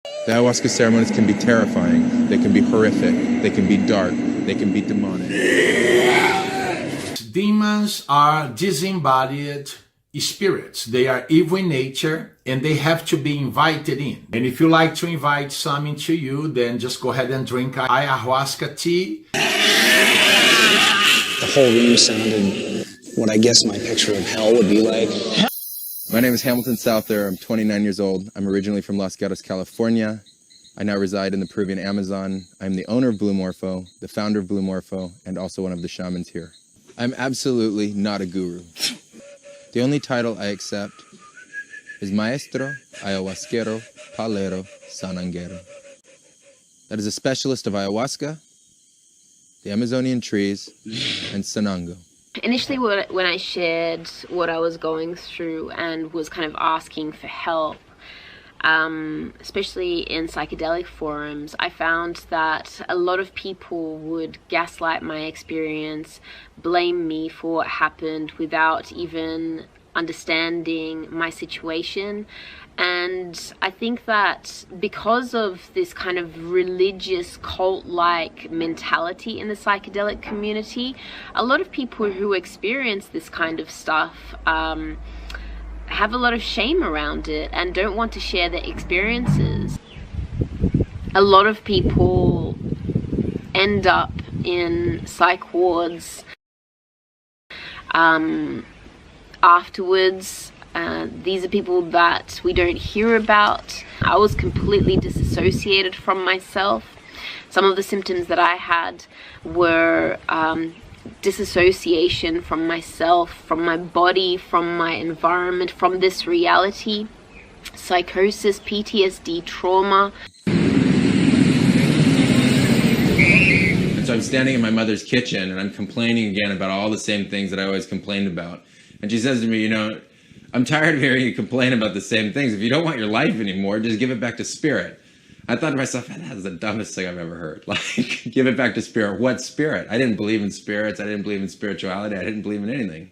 The ayahuasca ceremonies can be terrifying, they can be horrific, they can be dark, they can be demonic. Demons are disembodied spirits. They are evil in nature and they have to be invited in. And if you like to invite some into you, then just go ahead and drink ayahuasca tea. The whole room sounded what I guess my picture of hell would be like. My name is Hamilton Souther. I'm 29 years old. I'm originally from Los Gatos, California. I now reside in the Peruvian Amazon. I'm the owner of Blue Morpho, the founder of Blue Morpho, and also one of the shamans here. I'm absolutely not a guru. The only title I accept is Maestro, Ayahuasquero, Palero, Sananguero. That is a specialist of ayahuasca, the Amazonian trees, and Sanango. Initially, when I shared what I was going through and was kind of asking for help, especially in psychedelic forums, I found that a lot of people would gaslight my experience, blame me for what happened without even understanding my situation. And I think that because of this kind of religious cult-like mentality in the psychedelic community, a lot of people who experience this kind of stuff have a lot of shame around it and don't want to share their experiences. A lot of people end up in psych wards afterwards. These are people that we don't hear about. I was completely disassociated from myself. Some of the symptoms that I had were disassociation from myself, from my body, from my environment, from this reality, psychosis, PTSD, trauma. And so I'm standing in my mother's kitchen and I'm complaining again about all the same things that I always complained about. And she says to me, you know, I'm tired of hearing you complain about the same things. If you don't want your life anymore, just give it back to spirit. I thought to myself, that's the dumbest thing I've ever heard. Like, give it back to spirit. What spirit? I didn't believe in spirits. I didn't believe in spirituality. I didn't believe in anything.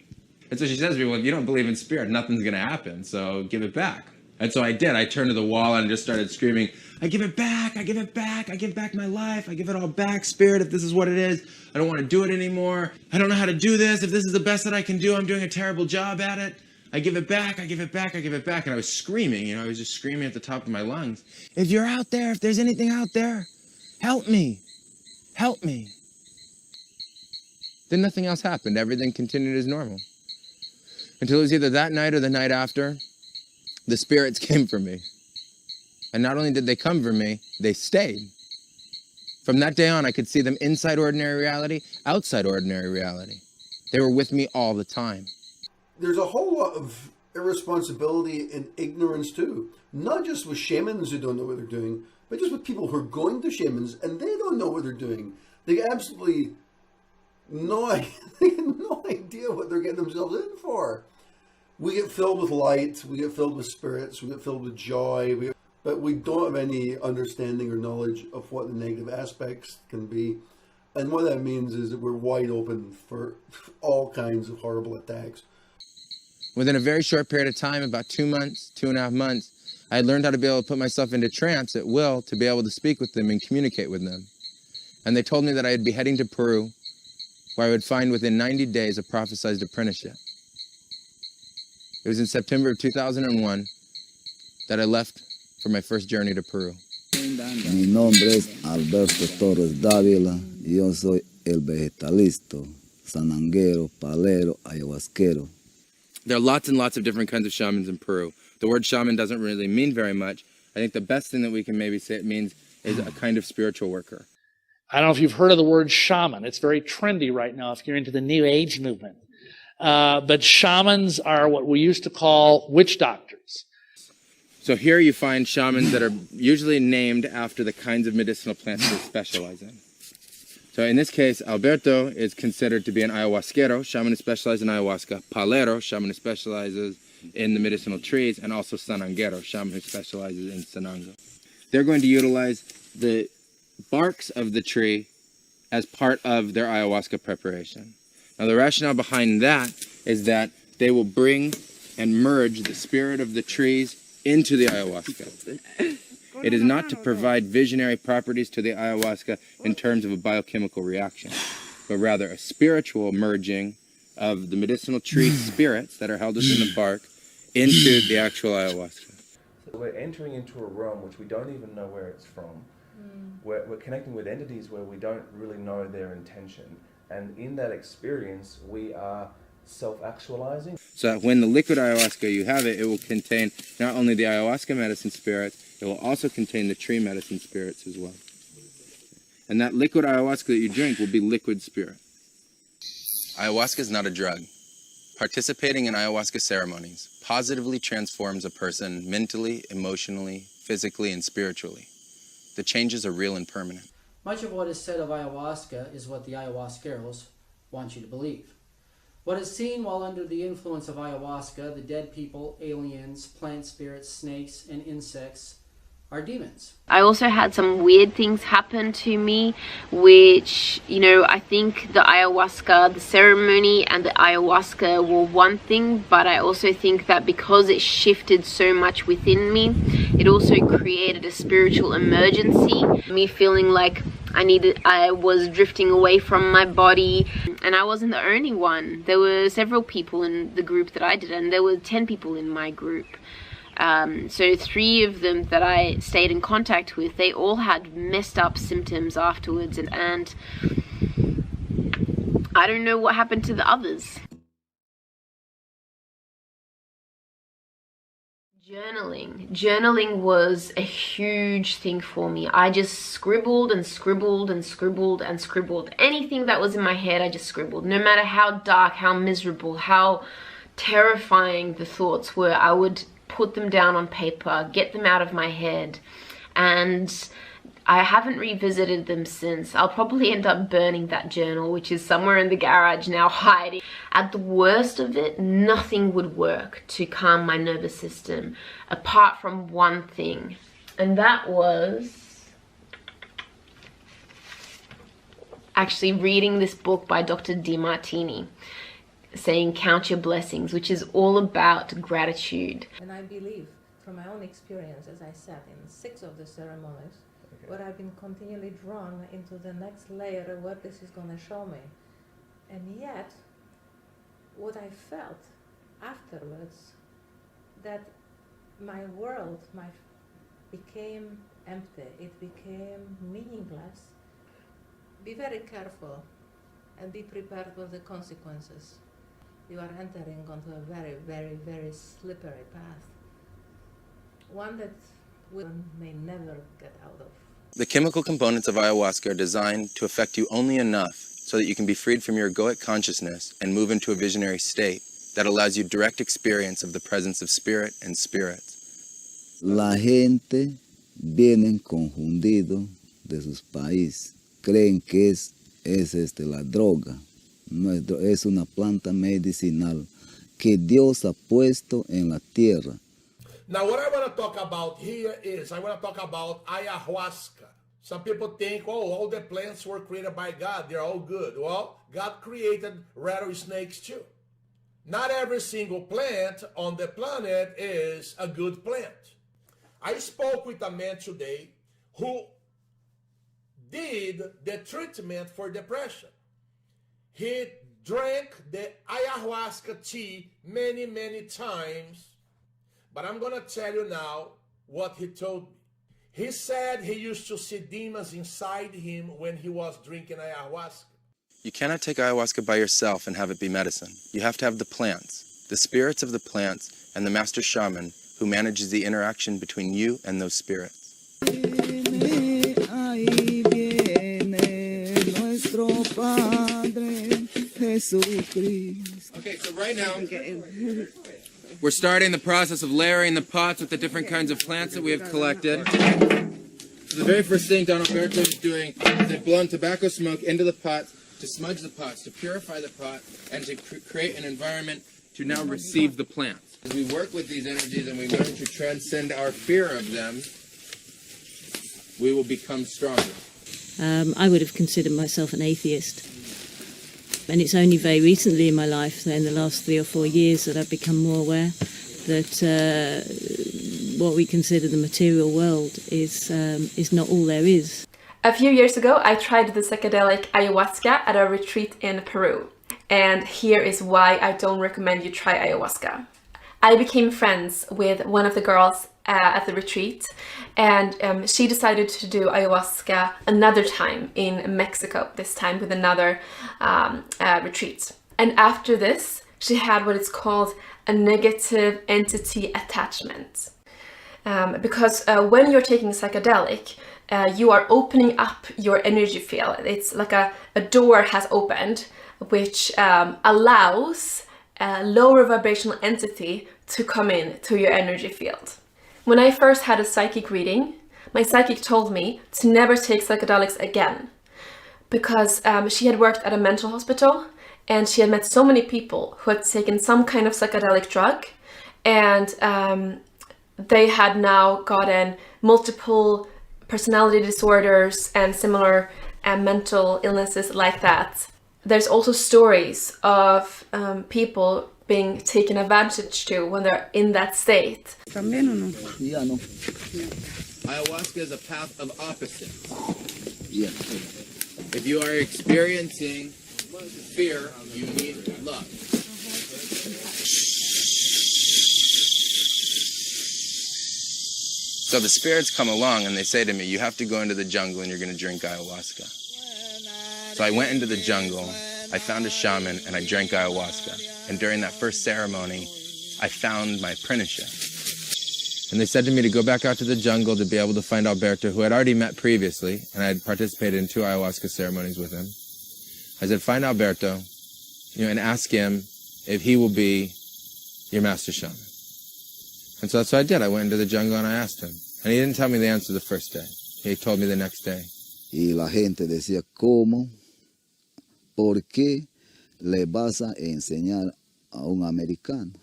And so she says to me, well, if you don't believe in spirit, nothing's going to happen. So give it back. And so I did. I turned to the wall and just started screaming, I give it back. I give it back. I give back my life. I give it all back, spirit, if this is what it is. I don't want to do it anymore. I don't know how to do this. If this is the best that I can do, I'm doing a terrible job at it. I give it back, I give it back, I give it back. And I was screaming, you know, I was just screaming at the top of my lungs. If you're out there, if there's anything out there, help me, help me. Then nothing else happened. Everything continued as normal. Until it was either that night or the night after, the spirits came for me. And not only did they come for me, they stayed. From that day on, I could see them inside ordinary reality, outside ordinary reality. They were with me all the time. There's a whole lot of irresponsibility and ignorance too. Not just with shamans who don't know what they're doing, but just with people who are going to shamans and they don't know what they're doing. They absolutely they have no idea what they're getting themselves in for. We get filled with light, we get filled with spirits, we get filled with joy, but we don't have any understanding or knowledge of what the negative aspects can be. And what that means is that we're wide open for all kinds of horrible attacks. Within a very short period of time, about 2 months, 2.5 months, I had learned how to be able to put myself into trance at will to be able to speak with them and communicate with them. And they told me that I would be heading to Peru, where I would find within 90 days a prophesized apprenticeship. It was in September of 2001 that I left for my first journey to Peru. Mi nombre es Alberto Torres Dávila. Yo soy el vegetalisto, sananguero, palero, ayahuasquero. There are lots and lots of different kinds of shamans in Peru. The word shaman doesn't really mean very much. I think the best thing that we can maybe say it means is a kind of spiritual worker. I don't know if you've heard of the word shaman. It's very trendy right now if you're into the New Age movement. But shamans are what we used to call witch doctors. So here you find shamans that are usually named after the kinds of medicinal plants they specialize in. So in this case, Alberto is considered to be an ayahuasquero, shaman who specializes in ayahuasca, palero, shaman who specializes in the medicinal trees, and also sananguero, shaman who specializes in sanango. They're going to utilize the barks of the tree as part of their ayahuasca preparation. Now the rationale behind that is that they will bring and merge the spirit of the trees into the ayahuasca. It is not to provide visionary properties to the ayahuasca in terms of a biochemical reaction, but rather a spiritual merging of the medicinal tree spirits that are held within the bark into the actual ayahuasca. So we're entering into a realm which we don't even know where it's from. We're connecting with entities where we don't really know their intention. And in that experience, we are self-actualizing. So that when the liquid ayahuasca you have it will contain not only the ayahuasca medicine spirits, it will also contain the tree medicine spirits as well. And that liquid ayahuasca that you drink will be liquid spirit. Ayahuasca is not a drug. Participating in ayahuasca ceremonies positively transforms a person mentally, emotionally, physically, and spiritually. The changes are real and permanent. Much of what is said of ayahuasca is what the ayahuasqueros want you to believe. What is seen while under the influence of ayahuasca, the dead people, aliens, plant spirits, snakes, and insects, are demons. I also had some weird things happen to me, which, I think the ayahuasca, the ceremony and the ayahuasca were one thing, but I also think that because it shifted so much within me, it also created a spiritual emergency, me feeling like I was drifting away from my body, and I wasn't the only one. There were several people in the group that I did, and there were 10 people in my group. So 3 of them that I stayed in contact with, they all had messed up symptoms afterwards, and I don't know what happened to the others. Journaling was a huge thing for me. I just scribbled and scribbled and scribbled and scribbled. Anything that was in my head, I just scribbled. No matter how dark, how miserable, how terrifying the thoughts were, I would put them down on paper, get them out of my head, and I haven't revisited them since. I'll probably end up burning that journal, which is somewhere in the garage now, hiding. At the worst of it, nothing would work to calm my nervous system apart from one thing, and that was actually reading this book by Dr. DeMartini, saying Count Your Blessings, which is all about gratitude. And I believe from my own experience, as I said, in 6 of the ceremonies, where I've been continually drawn into the next layer of what this is going to show me. And yet, what I felt afterwards, that my world became empty, it became meaningless. Be very careful and be prepared for the consequences. You are entering onto a very, very, very slippery path. One that we may never get out of. The chemical components of ayahuasca are designed to affect you only enough so that you can be freed from your egoic consciousness and move into a visionary state that allows you direct experience of the presence of spirit and spirits. La gente viene confundido de sus países. Creen que es la droga. No es una planta medicinal que Dios ha puesto en la tierra. Now, what I want to talk about here is I want to talk about ayahuasca. Some people think, oh, all the plants were created by God. They're all good. Well, God created rattlesnakes too. Not every single plant on the planet is a good plant. I spoke with a man today who did the treatment for depression. He drank the ayahuasca tea many, many times. But I'm going to tell you now what he told me. He said he used to see demons inside him when he was drinking ayahuasca. You cannot take ayahuasca by yourself and have it be medicine. You have to have the plants, the spirits of the plants, and the master shaman who manages the interaction between you and those spirits. Okay, so right now, we're starting the process of layering the pots with the different kinds of plants that we have collected. So the very first thing Don Alberto is doing is they've blown tobacco smoke into the pots to smudge the pots, to purify the pot, and to create an environment to now receive the plants. As we work with these energies and we learn to transcend our fear of them, we will become stronger. I would have considered myself an atheist. And it's only very recently in my life, in the last 3 or 4 years, that I've become more aware that what we consider the material world is not all there is. A few years ago, I tried the psychedelic ayahuasca at a retreat in Peru. And here is why I don't recommend you try ayahuasca. I became friends with one of the girls at the retreat, and she decided to do ayahuasca another time in Mexico, this time with another retreat. And after this, she had what is called a negative entity attachment. Because when you're taking psychedelic, you are opening up your energy field. It's like a door has opened, which allows a lower vibrational entity to come in to your energy field. When I first had a psychic reading, my psychic told me to never take psychedelics again, because she had worked at a mental hospital and she had met so many people who had taken some kind of psychedelic drug, and they had now gotten multiple personality disorders and similar mental illnesses like that. There's also stories of people being taken advantage to when they're in that state. Ayahuasca is a path of opposite. Yeah. If you are experiencing fear, you need love. So the spirits come along and they say to me, you have to go into the jungle and you're going to drink ayahuasca. So I went into the jungle, I found a shaman, and I drank ayahuasca. And during that first ceremony, I found my apprenticeship. And they said to me to go back out to the jungle to be able to find Alberto, who I'd already met previously, and I had participated in 2 ayahuasca ceremonies with him. I said, find Alberto, and ask him if he will be your master shaman. And so that's what I did. I went into the jungle and I asked him. And he didn't tell me the answer the first day. He told me the next day. Y la gente decía, ¿cómo? ¿Por qué le vas a enseñar a un americano?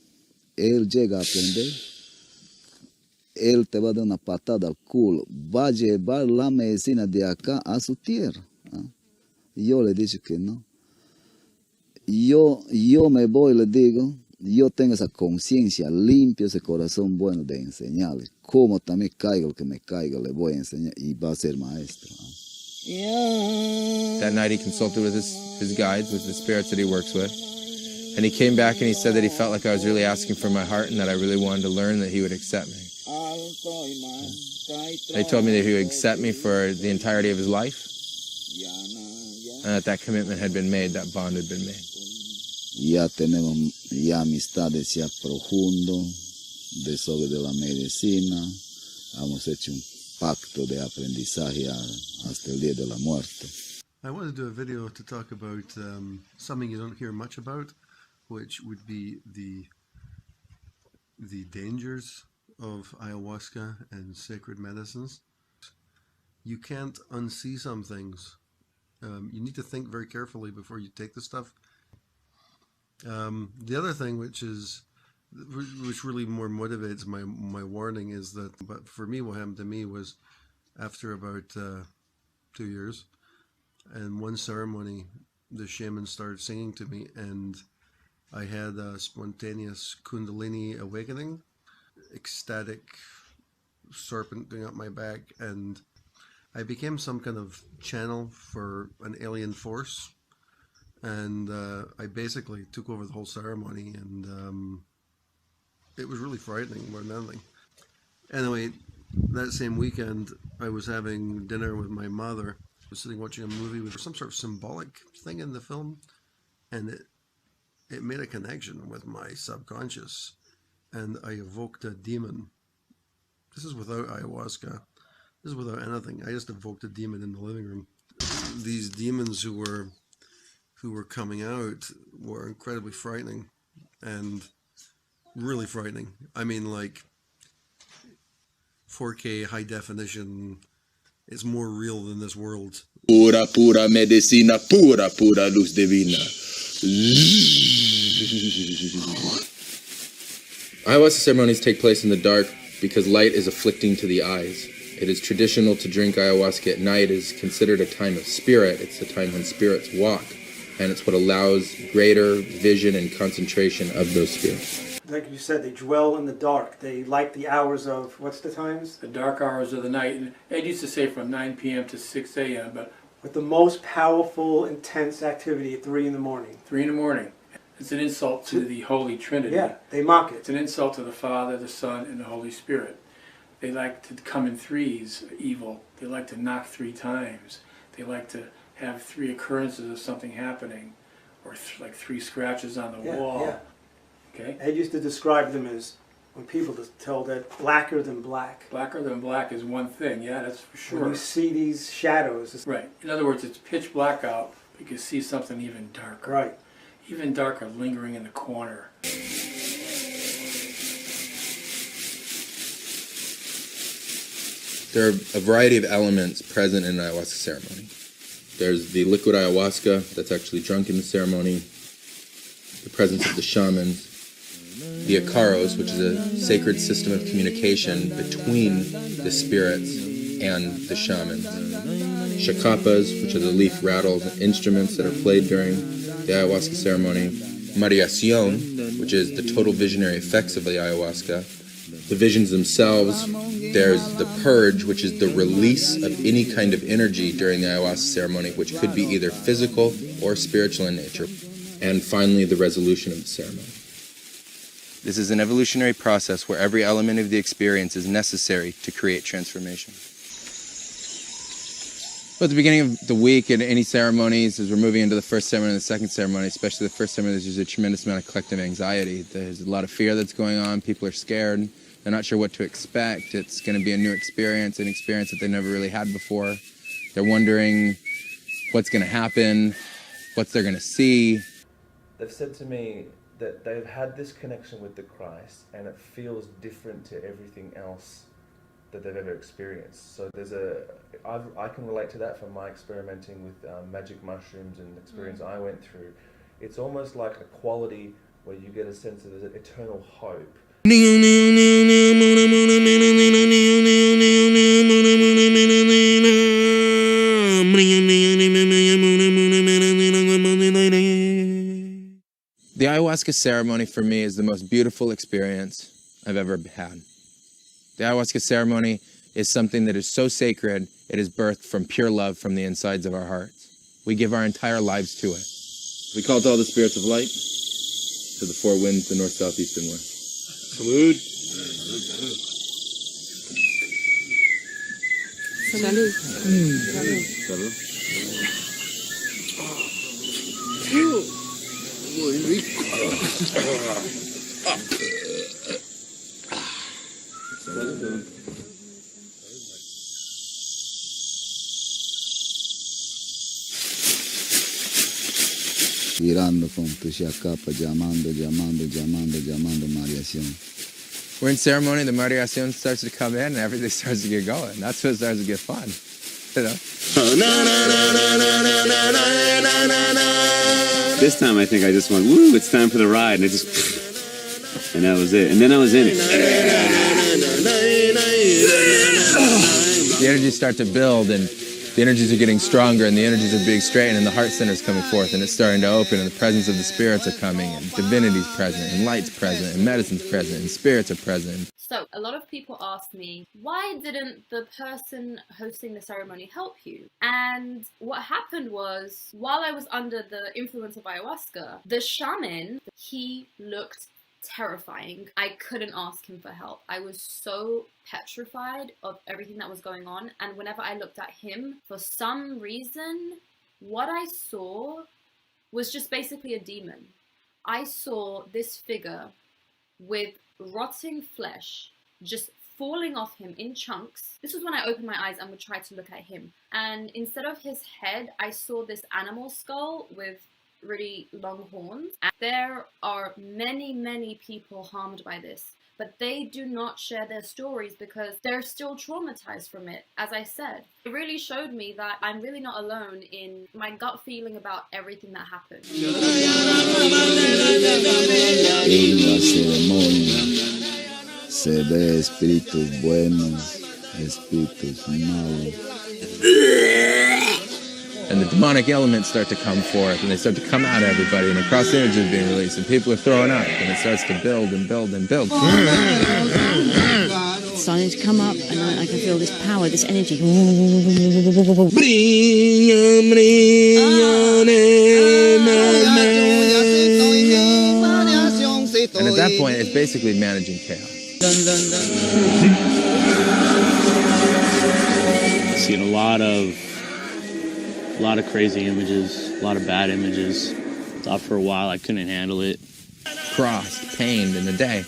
Él llega a aprender, él te va a dar una patada al culo, va a llevar la medicina de acá a su tierra. Yo le dije que no. Yo me voy y le digo, yo tengo esa conciencia limpia, ese corazón bueno de enseñarle. Como también caiga el que me caiga, le voy a enseñar y va a ser maestro. That night he consulted with his guides, with the spirits that he works with. And he came back and he said that he felt like I was really asking for my heart and that I really wanted to learn, that he would accept me. They told me that he would accept me for the entirety of his life, and that commitment had been made, that bond had been made. Ya tenemos ya amistades ya profundo de sobre de la medicina. Hemos hecho un pacto de aprendizaje hasta el día de la muerte. I wanted to do a video to talk about something you don't hear much about, which would be the dangers of ayahuasca and sacred medicines. You can't unsee some things. You need to think very carefully before you take the stuff. The other thing which really more motivates my warning is that, but for me, what happened to me was after about 2 years, and one ceremony, the shaman started singing to me, and I had a spontaneous Kundalini awakening, ecstatic serpent going up my back, and I became some kind of channel for an alien force. And I basically took over the whole ceremony, and it was really frightening more than anything. Anyway, that same weekend, I was having dinner with my mother. I was sitting watching a movie with some sort of symbolic thing in the film, and it made a connection with my subconscious, and I evoked a demon. This is without ayahuasca. This is without anything. I just evoked a demon in the living room. These demons who were coming out were incredibly frightening, and really frightening. I mean, like 4K high definition. It's more real than this world. Pura, pura medicina, pura, pura luz divina. Ayahuasca ceremonies take place in the dark because light is afflicting to the eyes. It is traditional to drink ayahuasca at night. It is considered a time of spirit. It's the time when spirits walk. And it's what allows greater vision and concentration of those spirits. Like you said, they dwell in the dark. They like the hours of, what's the times? The dark hours of the night. And Ed used to say from 9 p.m. to 6 a.m., but with the most powerful, intense activity at 3 in the morning. 3 in the morning. It's an insult to the Holy Trinity. Yeah, they mock it. It's an insult to the Father, the Son, and the Holy Spirit. They like to come in threes, evil. They like to knock 3 times. They like to have 3 occurrences of something happening, or like 3 scratches on the wall. Yeah. Okay? Ed used to describe them as, when people tell that, blacker than black. Blacker than black is one thing, yeah, that's for sure. When you see these shadows. Right. In other words, it's pitch black out, but you can see something even darker. Right. Even darker lingering in the corner. There are a variety of elements present in an ayahuasca ceremony. There's the liquid ayahuasca that's actually drunk in the ceremony, the presence of the shamans, the Icaros, which is a sacred system of communication between the spirits and the shamans, Shacapas, which are the leaf rattles and instruments that are played during the ayahuasca ceremony, Mariacion, which is the total visionary effects of the ayahuasca, the visions themselves. There's the purge, which is the release of any kind of energy during the ayahuasca ceremony, which could be either physical or spiritual in nature. And finally, the resolution of the ceremony. This is an evolutionary process where every element of the experience is necessary to create transformation. Well, at the beginning of the week in any ceremonies, as we're moving into the first ceremony and the second ceremony, especially the first ceremony, there's a tremendous amount of collective anxiety. There's a lot of fear that's going on. People are scared. They're not sure what to expect. It's going to be a new experience, an experience that they never really had before. They're wondering what's going to happen, what they're going to see. They've said to me that they've had this connection with the Christ and it feels different to everything else that they've ever experienced. So I can relate to that from my experimenting with magic mushrooms and the experience I went through. It's almost like a quality where you get a sense of there's eternal hope. The ayahuasca ceremony for me is the most beautiful experience I've ever had. The ayahuasca ceremony is something that is so sacred, it is birthed from pure love from the insides of our hearts. We give our entire lives to it. We call to all the spirits of light, to the 4 winds, the north, south, east, and west. Salud. Salud. Salud. Muy rico. Girando con tu chacapa, llamando Mariación. We're in ceremony, the Mariación starts to come in, and everything starts to get going. That's when it starts to get fun. You know? This time I think I just went, woo, it's time for the ride, and and that was it. And then I was in it. The energies start to build, and the energies are getting stronger, and the energies are being straightened, and the heart center is coming forth, and it's starting to open, and the presence of the spirits are coming, and divinity's present, and light's present, and medicine's present, and spirits are present. So a lot of people ask me, why didn't the person hosting the ceremony help you? And what happened was, while I was under the influence of ayahuasca, the shaman, he looked terrifying. I couldn't ask him for help. I was so petrified of everything that was going on, and whenever I looked at him, for some reason, what I saw was just basically a demon. I saw this figure with rotting flesh just falling off him in chunks. This was when I opened my eyes and would try to look at him, and instead of his head, I saw this animal skull with really long horns. And there are many people harmed by this, but they do not share their stories because they're still traumatized from it. As I said, it really showed me that I'm really not alone in my gut feeling about everything that happened. En la ceremonia se ve espíritus buenos, espíritus malos. and the demonic elements start to come forth, and they start to come out of everybody, and the cross energy is being released, and people are throwing up, and it starts to build and build and build. It's starting to come up, and I can feel this power, this energy. And at that point, it's basically managing chaos. Seen a lot of crazy images, a lot of bad images. Thought for a while I couldn't handle it. Crossed, pained in the day.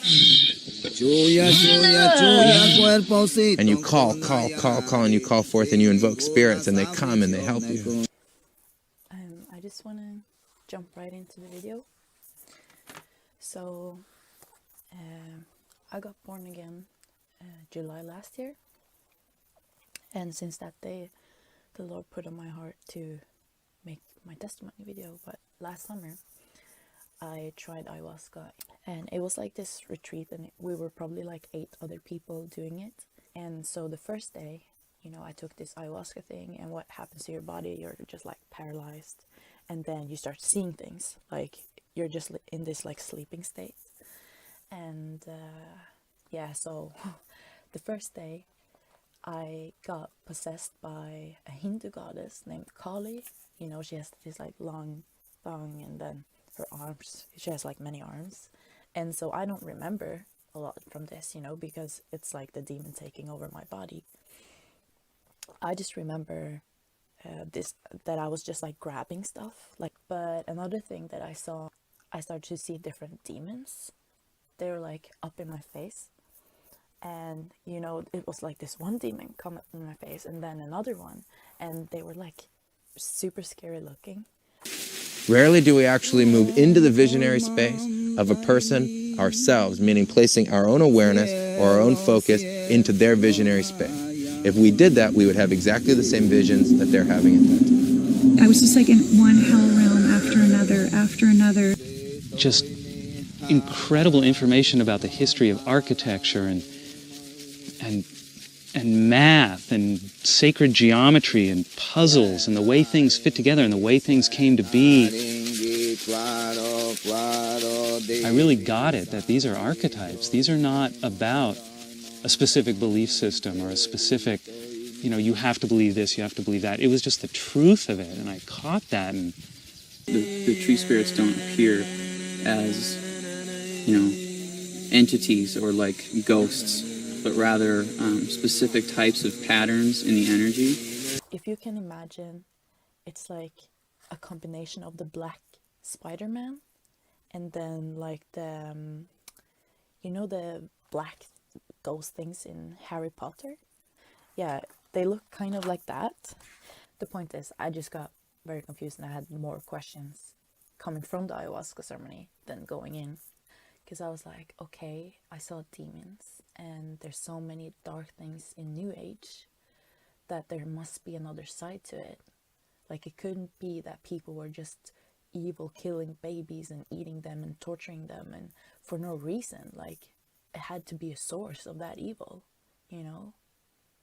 And you call, and you call forth, and you invoke spirits, and they come and they help you. I just want to jump right into the video. So, I got born again July last year. And since that day, the Lord put on my heart to make my testimony video. But last summer, I tried ayahuasca, and it was like this retreat, and we were probably like 8 other people doing it. And so the first day, you know, I took this ayahuasca thing, and what happens to your body, you're just like paralyzed, and then you start seeing things, like you're just in this like sleeping state. And yeah, so the first day I got possessed by a Hindu goddess named Kali. You know, she has this like long thong, and then her arms, she has like many arms. And so I don't remember a lot from this, you know, because it's like the demon taking over my body. I just remember that I was just like grabbing stuff, like. But another thing that I saw, I started to see different demons. They were like up in my face, and you know, it was like this one demon come up in my face, and then another one, and they were like super scary looking. Rarely do we actually move into the visionary space of a person ourselves, meaning placing our own awareness or our own focus into their visionary space. If we did that, we would have exactly the same visions that they're having at that time. I was just like in one hell realm after another. Just incredible information about the history of architecture and math and sacred geometry and puzzles and the way things fit together and the way things came to be. I really got it that these are archetypes. These are not about a specific belief system or a specific, you know, you have to believe this, you have to believe that. It was just the truth of it, and I caught that. And the tree spirits don't appear as, you know, entities or like ghosts, but rather specific types of patterns in the energy. If you can imagine, it's like a combination of the black Spider-Man and then like the, you know, the black ghost things in Harry Potter? Yeah, they look kind of like that. The point is, I just got very confused, and I had more questions coming from the ayahuasca ceremony than going in. Because I was like, okay, I saw demons, and there's so many dark things in New Age that there must be another side to it. Like, it couldn't be that people were just evil, killing babies and eating them and torturing them and for no reason. Like, it had to be a source of that evil, you know?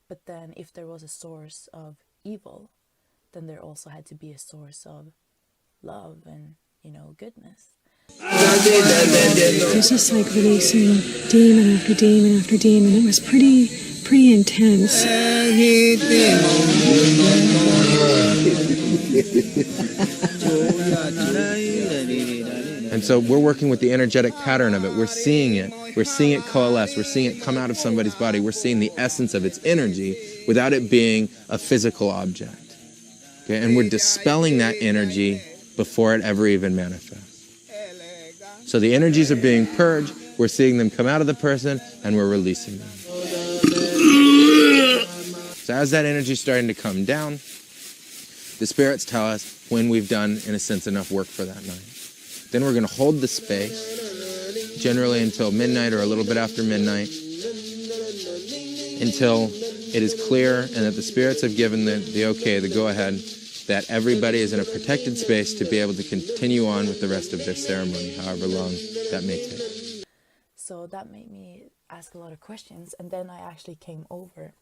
But then if there was a source of evil, then there also had to be a source of love and, you know, goodness. It was just like releasing demon after demon after demon. It was pretty intense. And so we're working with the energetic pattern of it. We're seeing it. We're seeing it coalesce. We're seeing it come out of somebody's body. We're seeing the essence of its energy without it being a physical object. Okay? And we're dispelling that energy before it ever even manifests. So the energies are being purged. We're seeing them come out of the person, and we're releasing them. So as that energy is starting to come down, the spirits tell us when we've done, in a sense, enough work for that night. Then we're going to hold the space, generally until midnight or a little bit after midnight, until it is clear and that the spirits have given the okay, the go-ahead, that everybody is in a protected space to be able to continue on with the rest of their ceremony, however long that may take. So that made me ask a lot of questions, and then I actually came over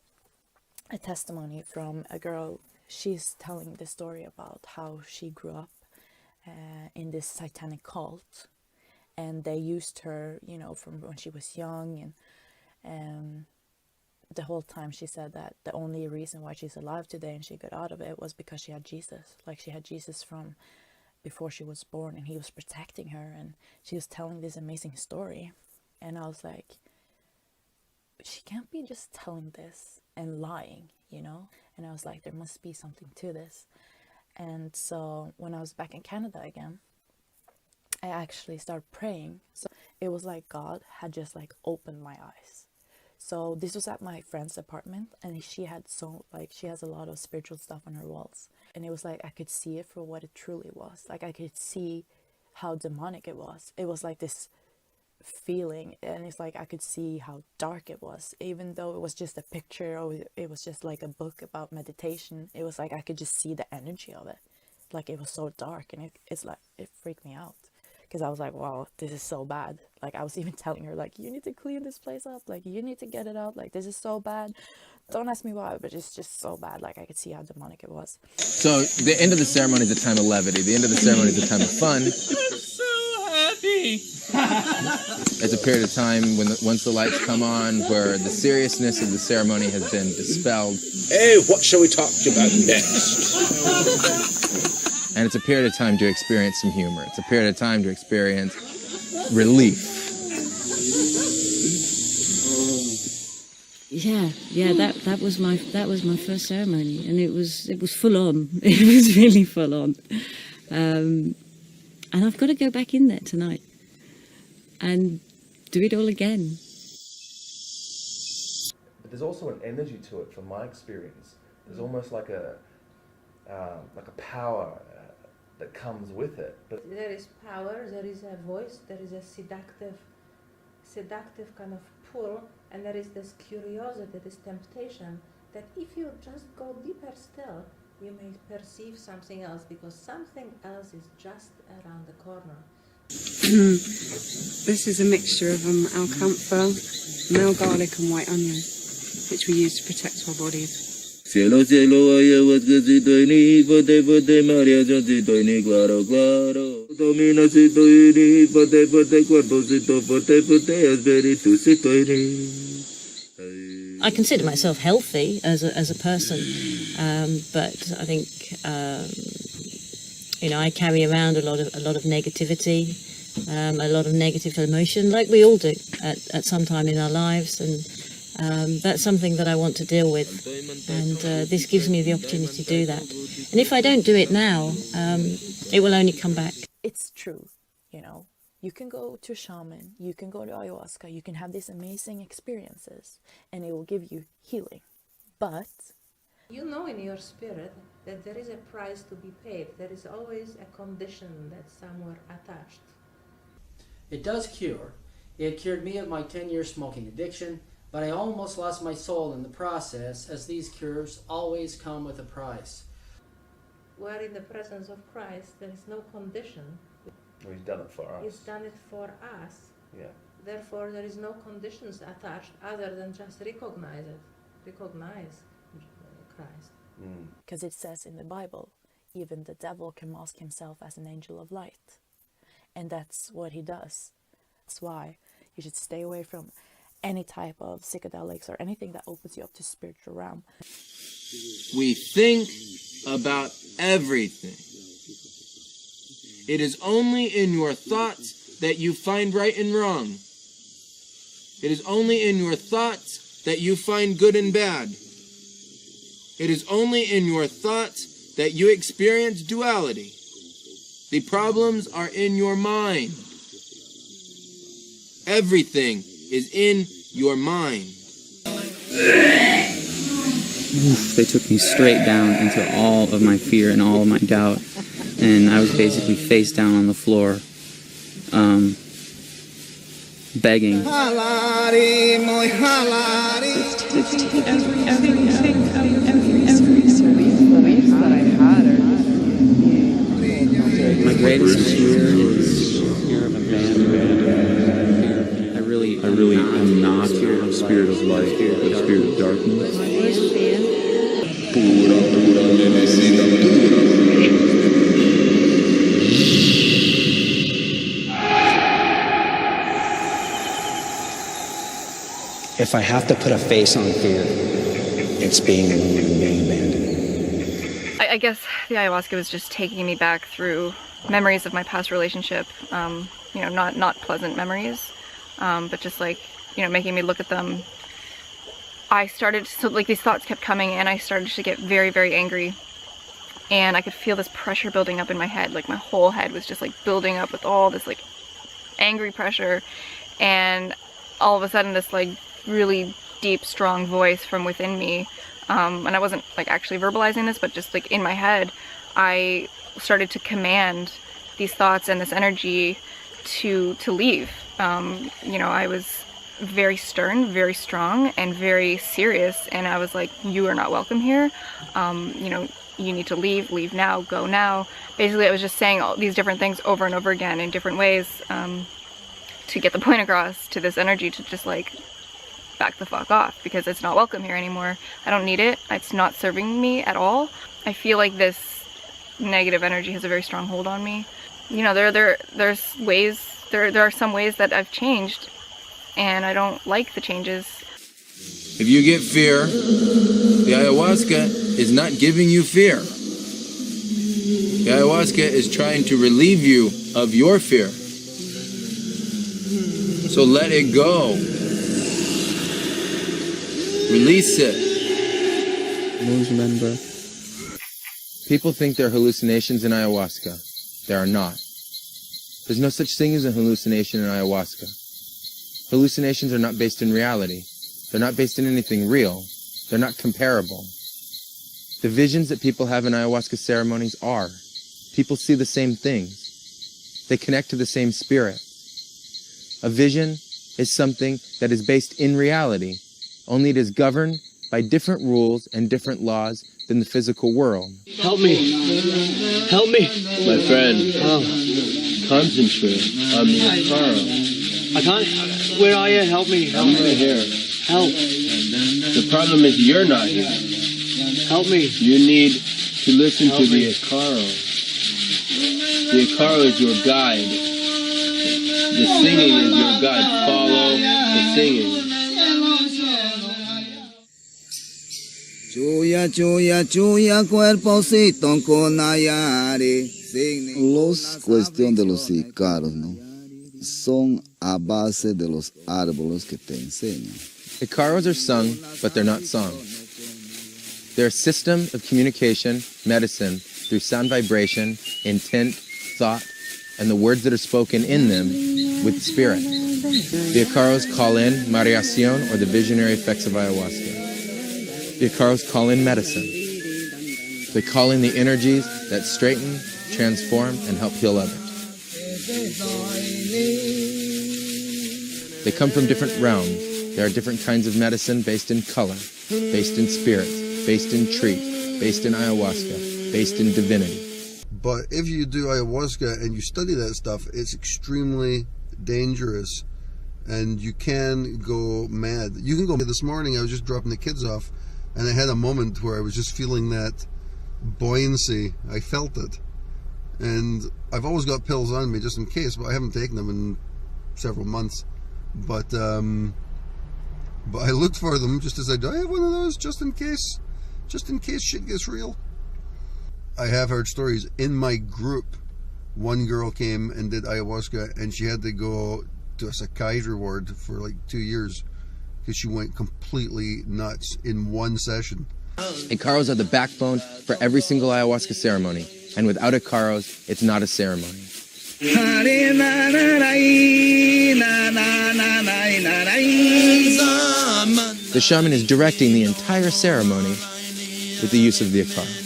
a testimony from a girl. She's telling the story about how she grew up in this satanic cult, and they used her, you know, from when she was young, and the whole time she said that the only reason why she's alive today and she got out of it was because she had Jesus. Like, she had Jesus from before she was born, and he was protecting her, and she was telling this amazing story. And I was like, she can't be just telling this and lying, you know? And I was like, there must be something to this. And so when I was back in Canada again, I actually started praying. So it was like God had just like opened my eyes. So this was at my friend's apartment, and she has a lot of spiritual stuff on her walls. And it was like I could see it for what it truly was. Like, I could see how demonic it was. It was like this feeling, and it's like I could see how dark it was. Even though it was just a picture, or it was just like a book about meditation, it was like I could just see the energy of it. Like, it was so dark, and it's like, it freaked me out. Because I was like, wow, this is so bad. Like, I was even telling her, like, you need to clean this place up. Like, you need to get it out. Like, this is so bad. Don't ask me why, but it's just so bad. Like, I could see how demonic it was. So the end of the ceremony is a time of levity. The end of the ceremony is a time of fun. I'm so happy. It's a period of time when once the lights come on, where the seriousness of the ceremony has been dispelled. Hey, what shall we talk about next? And it's a period of time to experience some humor. It's a period of time to experience relief. Yeah, that was my first ceremony, and it was full on. It was really full on. And I've got to go back in there tonight and do it all again. But there's also an energy to it, from my experience. There's almost like a power that comes with it. But there is power, there is a voice, there is a seductive kind of pull, and there is this curiosity, this temptation, that if you just go deeper still, you may perceive something else, because something else is just around the corner. This is a mixture of alcantara, male garlic and white onion, which we use to protect our bodies. Cielo, cielo, ayahuasca, si estoy ni, pote, pote, María, yo si estoy ni, claro, claro. Domina, si estoy ni, pote, pote, cuerpo, si estoy, pote, pote, espíritu, si estoy ni. I consider myself healthy as a person, but I think I carry around a lot of negativity, a lot of negative emotion, like we all do at some time in our lives, and that's something that I want to deal with, and this gives me the opportunity to do that. And if I don't do it now, it will only come back. It's true, you know. You can go to a shaman, you can go to ayahuasca, you can have these amazing experiences, and it will give you healing. But you know in your spirit that there is a price to be paid. There is always a condition that's somewhere attached. It does cure. It cured me of my 10-year smoking addiction, but I almost lost my soul in the process, as these cures always come with a price. We're in the presence of Christ. There is no condition. He's done it for us. He's done it for us. Yeah. Therefore, there is no conditions attached other than just recognize it. Recognize Christ. Because it says in the Bible, even the devil can mask himself as an angel of light. And that's what he does. That's why you should stay away from any type of psychedelics or anything that opens you up to spiritual realm. We think about everything. It is only in your thoughts that you find right and wrong. It is only in your thoughts that you find good and bad. It is only in your thoughts that you experience duality. The problems are in your mind. Everything is in your mind. They took me straight down into all of my fear and all of my doubt. And I was basically face down on the floor, begging. It's taken everything beliefs that I had. My greatest fear is fear of abandonment. I really am not a spirit of light, but a spirit of darkness. My worst fear If I have to put a face on fear, it's being alone and being abandoned. I guess the ayahuasca was just taking me back through memories of my past relationship, you know, not pleasant memories, but just like, you know, making me look at them. I started, so like these thoughts kept coming and I started to get very, very angry, and I could feel this pressure building up in my head. Like my whole head was just like building up with all this like angry pressure, and all of a sudden this like really deep, strong voice from within me, and I wasn't like actually verbalizing this, but just like in my head, I started to command these thoughts and this energy to leave. You know, I was very stern, very strong, and very serious, and I was like, you are not welcome here. You know, you need to leave now, go now. Basically, I was just saying all these different things over and over again in different ways, to get the point across to this energy to just like back the fuck off, because it's not welcome here anymore. I don't need it. It's not serving me at all. I feel like this negative energy has a very strong hold on me. You know, there's ways, there are some ways that I've changed, and I don't like the changes. If you get fear, the ayahuasca is not giving you fear. The ayahuasca is trying to relieve you of your fear. So let it go. Release it. Always remember, people think they're hallucinations in ayahuasca. There are not. There's no such thing as a hallucination in ayahuasca. Hallucinations are not based in reality. They're not based in anything real. They're not comparable. The visions that people have in ayahuasca ceremonies are. People see the same things. They connect to the same spirit. A vision is something that is based in reality, only it is governed by different rules and different laws than the physical world. Help me. Help me. My friend, Oh, concentrate on the Akara. I can't. Where are you? Help me. Help I'm me. right here. Help. The problem is you're not here. Help me. You need to listen Help to me. the Akara. The Akara is your guide. The singing is your guide. Follow the singing. Chuya, chuya, chuya, cuerpocito con ayare. Los cuestión de los icaros, ¿no? Son a base de los árboles que te enseñan. Icaros are sung, but they're not song. They're a system of communication, medicine, through sound vibration, intent, thought, and the words that are spoken in them with spirit. The Icaros call in Mariación, or the visionary effects of ayahuasca. The Icaros call in medicine. They call in the energies that straighten, transform, and help heal others. They come from different realms. There are different kinds of medicine based in color, based in spirits, based in trees, based in ayahuasca, based in divinity. But if you do ayahuasca and you study that stuff, it's extremely dangerous, and you can go mad. You can go mad. This morning I was just dropping the kids off, and I had a moment where I was just feeling that buoyancy. I felt it. And I've always got pills on me just in case, but I haven't taken them in several months. But I looked for them just as I do. I have one of those just in case shit gets real. I have heard stories in my group. One girl came and did ayahuasca, and she had to go to a psychiatry ward for like 2 years because she went completely nuts in one session. Icaros are the backbone for every single ayahuasca ceremony, and without Icaros, it's not a ceremony. The shaman is directing the entire ceremony with the use of the Ikara.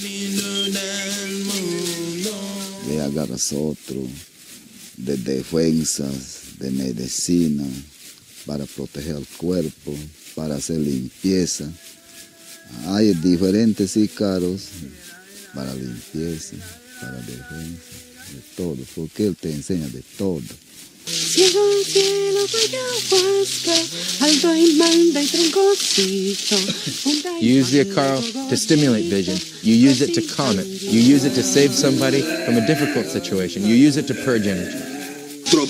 Le agarras otro de defensas, de medicina, para proteger el cuerpo, para hacer limpieza. Hay diferentes Icaros para limpieza, para defensa, de todo, porque él te enseña de todo. Cielo, cielo, ayahuasca, alto y manda y troncocito. You use the Ikaro to stimulate vision. You use it to calm it. You use it to save somebody from a difficult situation. You use it to purge energy. The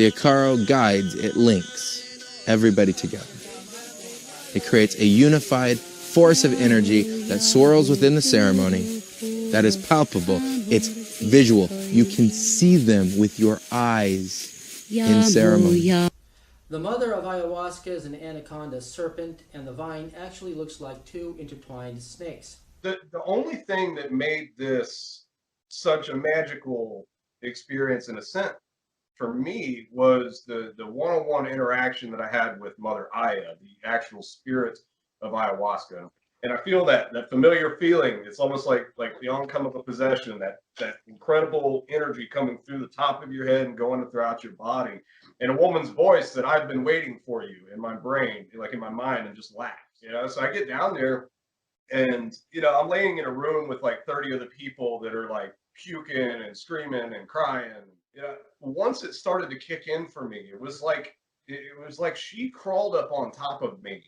Ikaro guides, it links everybody together. It creates a unified force of energy that swirls within the ceremony, that is palpable, it's visual. You can see them with your eyes in ceremony. The mother of ayahuasca is an anaconda serpent, and the vine actually looks like two intertwined snakes. The only thing that made this such a magical experience, in a sense, for me, was the one-on-one interaction that I had with Mother Aya, the actual spirit of ayahuasca. And I feel that familiar feeling. It's almost like the oncome of a possession, that incredible energy coming through the top of your head and going throughout your body. And a woman's voice that I've been waiting for you in my brain, like in my mind, and just laughs. So I get down there, and I'm laying in a room with like 30 other people that are like puking and screaming and crying. Once it started to kick in for me, it was like she crawled up on top of me,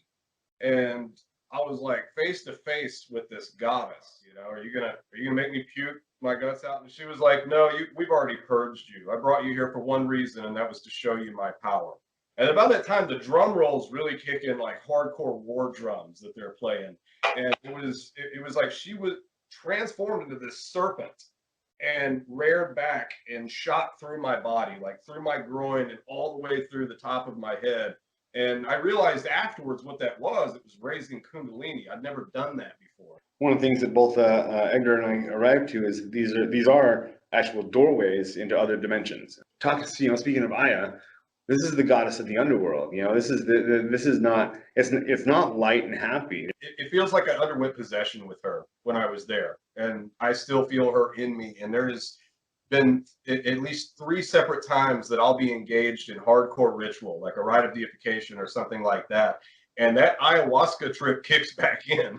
and I was like face to face with this goddess. Are you gonna make me puke my guts out? And she was like, no, we've already purged you. I brought you here for one reason, and that was to show you my power. And about that time, the drum rolls really kick in, like hardcore war drums that they're playing. And it was like she was transformed into this serpent and reared back and shot through my body, like through my groin and all the way through the top of my head. And I realized afterwards what that was. It was raising Kundalini. I'd never done that before. One of the things that both Edgar and I arrived to is these are actual doorways into other dimensions. Speaking of Aya, this is the goddess of the underworld. This is not, it's not light and happy. It feels like I underwent possession with her when I was there, and I still feel her in me. And there has been at least 3 separate times that I'll be engaged in hardcore ritual, like a rite of deification or something like that. And that ayahuasca trip kicks back in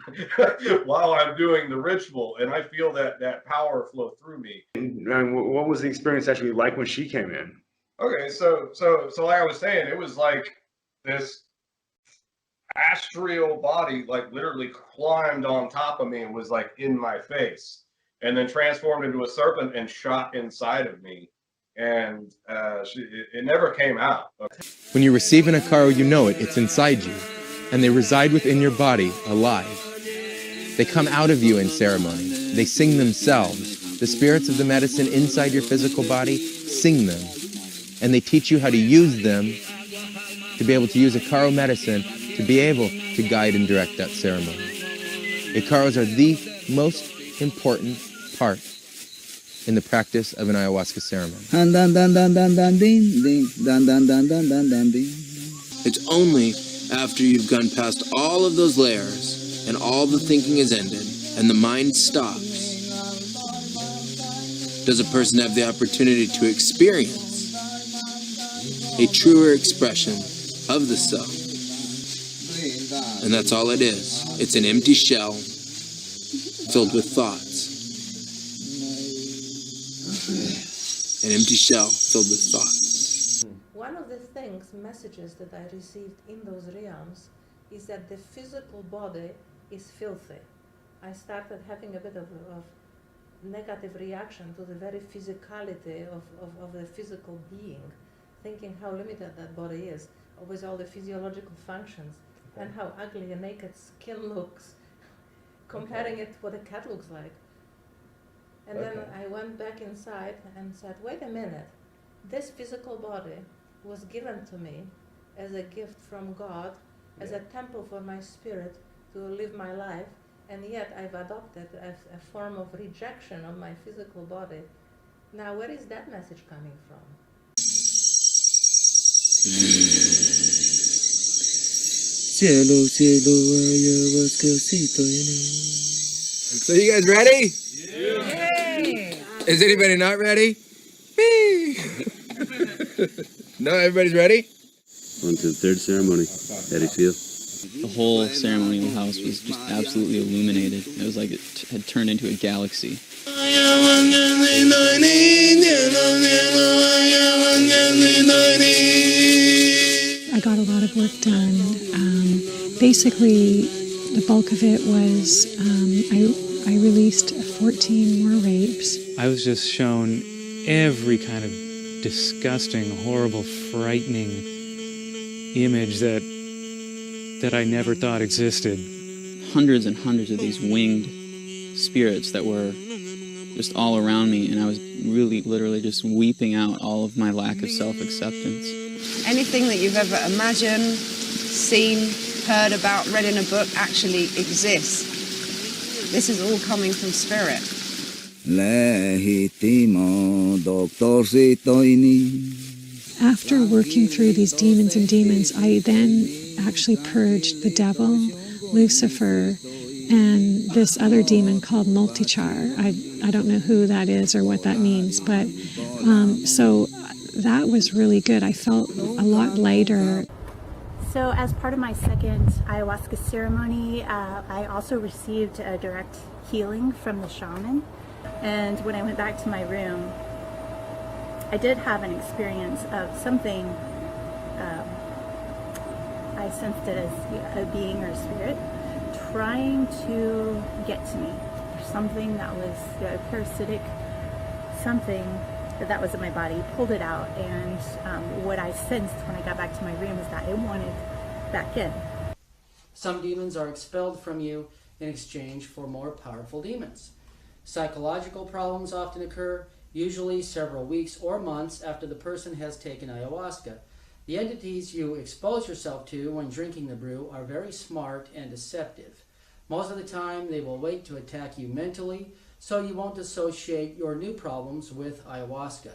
while I'm doing the ritual, and I feel that power flow through me. And what was the experience actually like when she came in? Okay, so like I was saying, it was like this astral body, like literally climbed on top of me and was like in my face, and then transformed into a serpent and shot inside of me. And it never came out. When you receive an Ikaro, you know it. It's inside you. And they reside within your body, alive. They come out of you in ceremony. They sing themselves. The spirits of the medicine inside your physical body sing them. And they teach you how to use them to be able to use Ikaro medicine to be able to guide and direct that ceremony. Ikaros are the most important part in the practice of an ayahuasca ceremony. It's only after you've gone past all of those layers and all the thinking is ended and the mind stops, does a person have the opportunity to experience a truer expression of the self. And that's all it is. It's an empty shell filled with thoughts. An empty shell filled with thoughts. One of the messages that I received in those realms is that the physical body is filthy. I started having a bit of negative reaction to the very physicality of the physical being, thinking how limited that body is, with all the physiological functions, and how ugly a naked skin looks, comparing it to what a cat looks like. And then I went back inside and said, wait a minute, this physical body was given to me as a gift from God, as a temple for my spirit to live my life, and yet I've adopted a form of rejection of my physical body. Now, where is that message coming from? Cielo, cielo, ayahuasca. So you guys ready? Yeah. Is anybody not ready? Me. No, everybody's ready? On to the third ceremony. How do you feel? The whole ceremonial house was just absolutely illuminated. It was like it had turned into a galaxy. I got a lot of basically, the bulk of it was I released 14 more rapes. I was just shown every kind of disgusting, horrible, frightening image that I never thought existed. Hundreds and hundreds of these winged spirits that were just all around me, and I was really literally just weeping out all of my lack of self-acceptance. Anything that you've ever imagined, seen, heard about, read in a book actually exists. This is all coming from spirit. After working through these demons, I then actually purged the devil, Lucifer, and this other demon called Multichar. I don't know who that is or what that means, but so that was really good. I felt a lot lighter. So as part of my second ayahuasca ceremony, I also received a direct healing from the shaman. And when I went back to my room, I did have an experience of something, I sensed it as a being or a spirit, trying to get to me. Something that was a parasitic something that was in my body, pulled it out, and what I sensed when I got back to my room is that it wanted back in. Some demons are expelled from you in exchange for more powerful demons. Psychological problems often occur, usually several weeks or months after the person has taken ayahuasca. The entities you expose yourself to when drinking the brew are very smart and deceptive. Most of the time, they will wait to attack you mentally, so you won't associate your new problems with ayahuasca.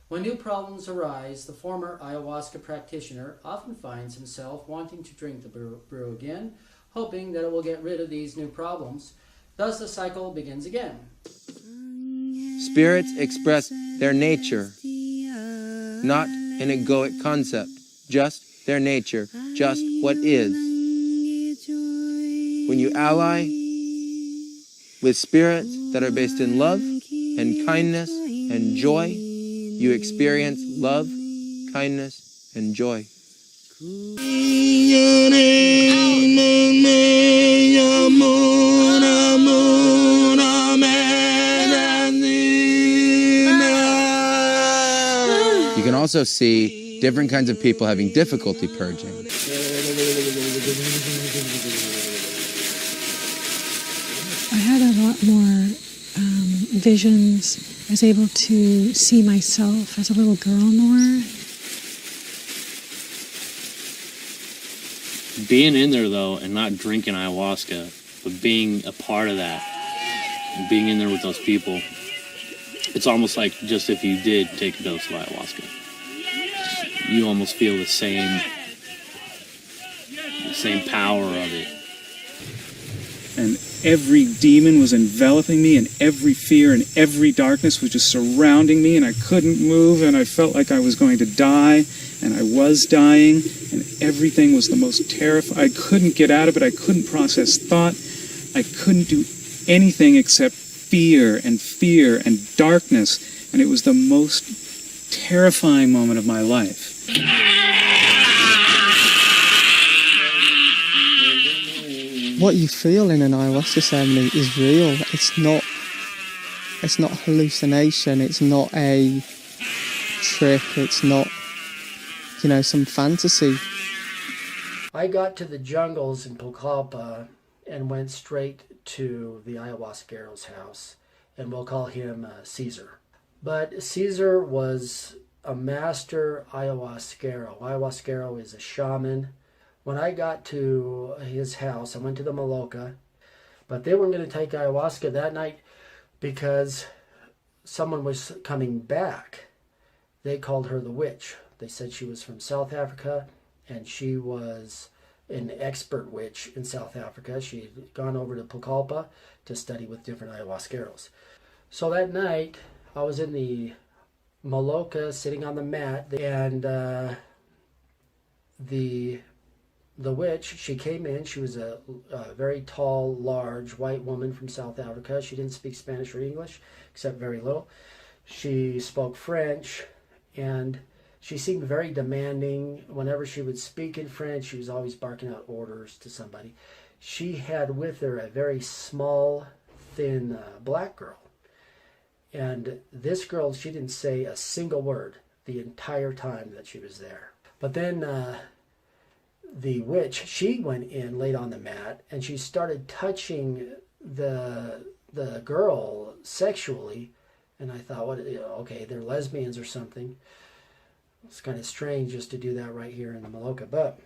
When new problems arise, the former ayahuasca practitioner often finds himself wanting to drink the brew again, hoping that it will get rid of these new problems. Thus, the cycle begins again. Spirits express their nature, not an egoic concept, just their nature, just what is. When you ally with spirits that are based in love and kindness and joy, you experience love, kindness, and joy. You can also see different kinds of people having difficulty purging. I had a lot more visions. I was able to see myself as a little girl more. Being in there, though, and not drinking ayahuasca, but being a part of that, and being in there with those people, it's almost like just if you did take a dose of ayahuasca. You almost feel the same power of it. And every demon was enveloping me, and every fear and every darkness was just surrounding me, and I couldn't move, and I felt like I was going to die, and I was dying, and everything was the most terrifying. I couldn't get out of it. I couldn't process thought. I couldn't do anything except fear and darkness, and it was the most terrifying moment of my life. What you feel in an ayahuasca ceremony is real. It's not hallucination. It's not a trick. It's not, some fantasy. I got to the jungles in Pucallpa and went straight to the ayahuasquero's house, and we'll call him Caesar. But Caesar was a master ayahuasquero. Ayahuasquero is a shaman. When I got to his house, I went to the Maloca, but they weren't going to take ayahuasca that night because someone was coming back. They called her the witch. They said she was from South Africa, and she was an expert witch in South Africa. She had gone over to Pucallpa to study with different ayahuasqueros. So that night, I was in the Maloca sitting on the mat, and the witch, she came in. She was a very tall, large, white woman from South Africa. She didn't speak Spanish or English, except very little. She spoke French, and She seemed very demanding. Whenever she would speak in French, she was always barking out orders to somebody. She had with her a very small, thin black girl. And this girl, she didn't say a single word the entire time that she was there. But then the witch, she went in, laid on the mat, and she started touching the girl sexually. And I thought, what? Okay, they're lesbians or something. It's kind of strange just to do that right here in the Maloka. But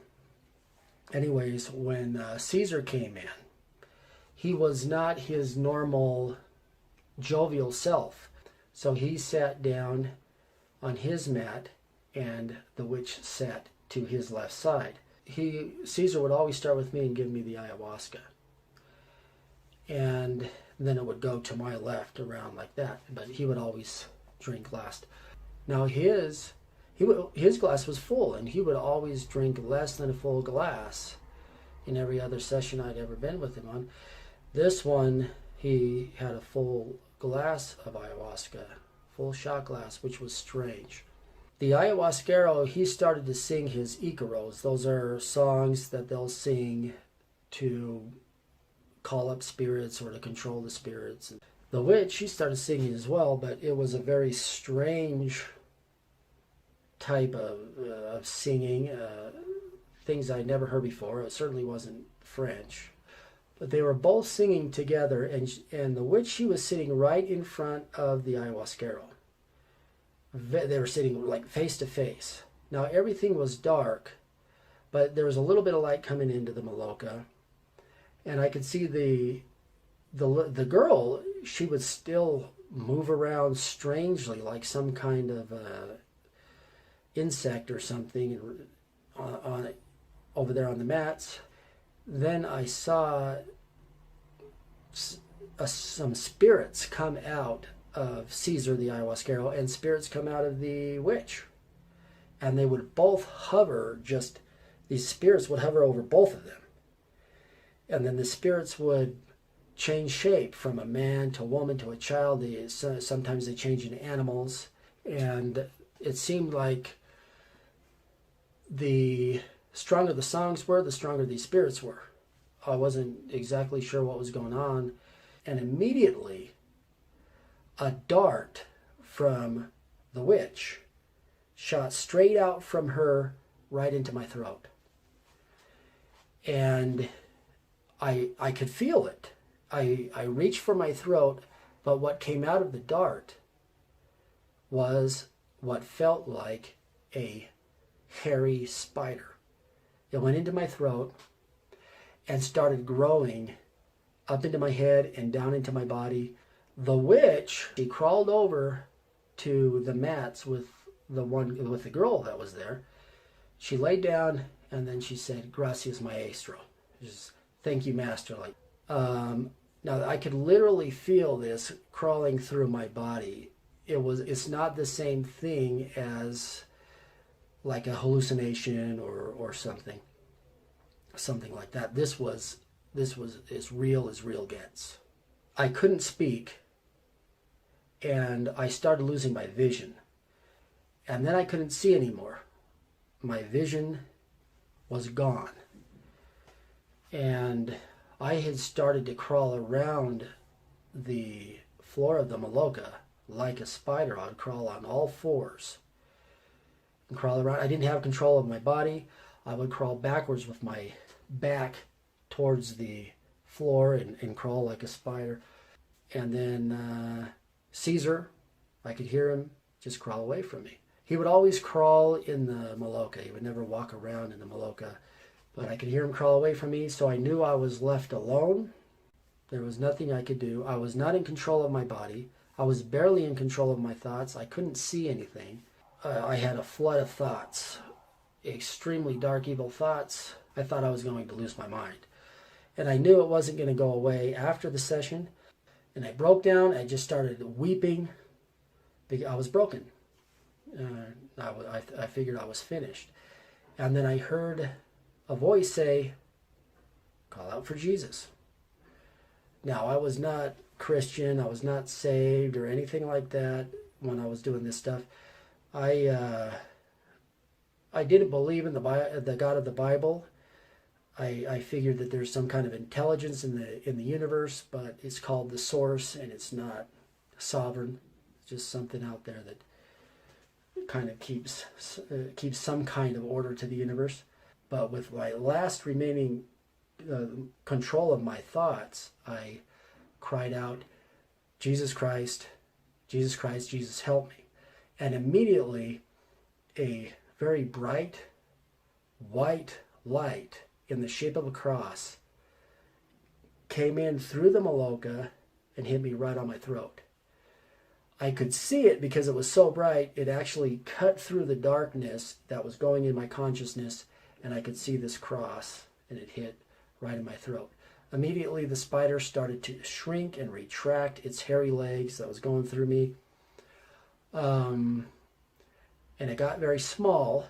anyways, when Caesar came in, he was not his normal jovial self. So he sat down on his mat and the witch sat to his left side. Caesar would always start with me and give me the ayahuasca. And then it would go to my left around like that. But he would always drink last. Now his glass was full, and he would always drink less than a full glass in every other session I'd ever been with him on. This one, he had a full glass of ayahuasca, full shot glass, which was strange. The ayahuasquero, he started to sing his icaros. Those are songs that they'll sing to call up spirits or to control the spirits. The witch, she started singing as well, but it was a very strange type of singing, things I'd never heard before. It certainly wasn't French. But they were both singing together, and the witch, she was sitting right in front of the ayahuasquero. They were sitting like face to face. Now everything was dark, but there was a little bit of light coming into the Maloka, and I could see the girl. She would still move around strangely, like some kind of insect or something on over there on the mats. Then I saw some spirits come out of Caesar the ayahuasquero, and spirits come out of the witch. And they would both hover, these spirits would hover over both of them. And then the spirits would change shape from a man to a woman to a child. Sometimes they change into animals. And it seemed like the stronger the songs were, the stronger these spirits were. I wasn't exactly sure what was going on. And immediately, a dart from the witch shot straight out from her right into my throat. And I could feel it. I reached for my throat, but what came out of the dart was what felt like a hairy spider. It went into my throat and started growing up into my head and down into my body. The witch, she crawled over to the mats with the girl that was there. She laid down and then she said, "Gracias, maestro," just "Thank you, master." Now I could literally feel this crawling through my body. It's not the same thing as like a hallucination or something like that. This was as real gets. I couldn't speak, and I started losing my vision, and then I couldn't see anymore. My vision was gone, and I had started to crawl around the floor of the Maloka like a spider. I would crawl on all fours and crawl around. I didn't have control of my body. I would crawl backwards with my back towards the floor and crawl like a spider. And then Caesar, I could hear him just crawl away from me. He would always crawl in the Maloka. He would never walk around in the Maloka. But I could hear him crawl away from me, so I knew I was left alone. There was nothing I could do. I was not in control of my body. I was barely in control of my thoughts. I couldn't see anything. I had a flood of thoughts, extremely dark, evil thoughts. I thought I was going to lose my mind. And I knew it wasn't going to go away after the session. And I broke down. I just started weeping. I was broken. I figured I was finished. And then I heard a voice say, "Call out for Jesus." Now, I was not Christian. I was not saved or anything like that when I was doing this stuff. I I didn't believe in the God of the Bible. I figured that there's some kind of intelligence in the universe, but it's called the source, and it's not sovereign. It's just something out there that kind of keeps some kind of order to the universe. But with my last remaining control of my thoughts, I cried out, Jesus Christ, Jesus Christ, Jesus, help me. And immediately a very bright white light in the shape of a cross came in through the maloka and hit me right on my throat. I could see it because it was so bright. It actually cut through the darkness that was going in my consciousness, and I could see this cross, and it hit right in my throat. Immediately, the spider started to shrink and retract its hairy legs that was going through me. And it got very small,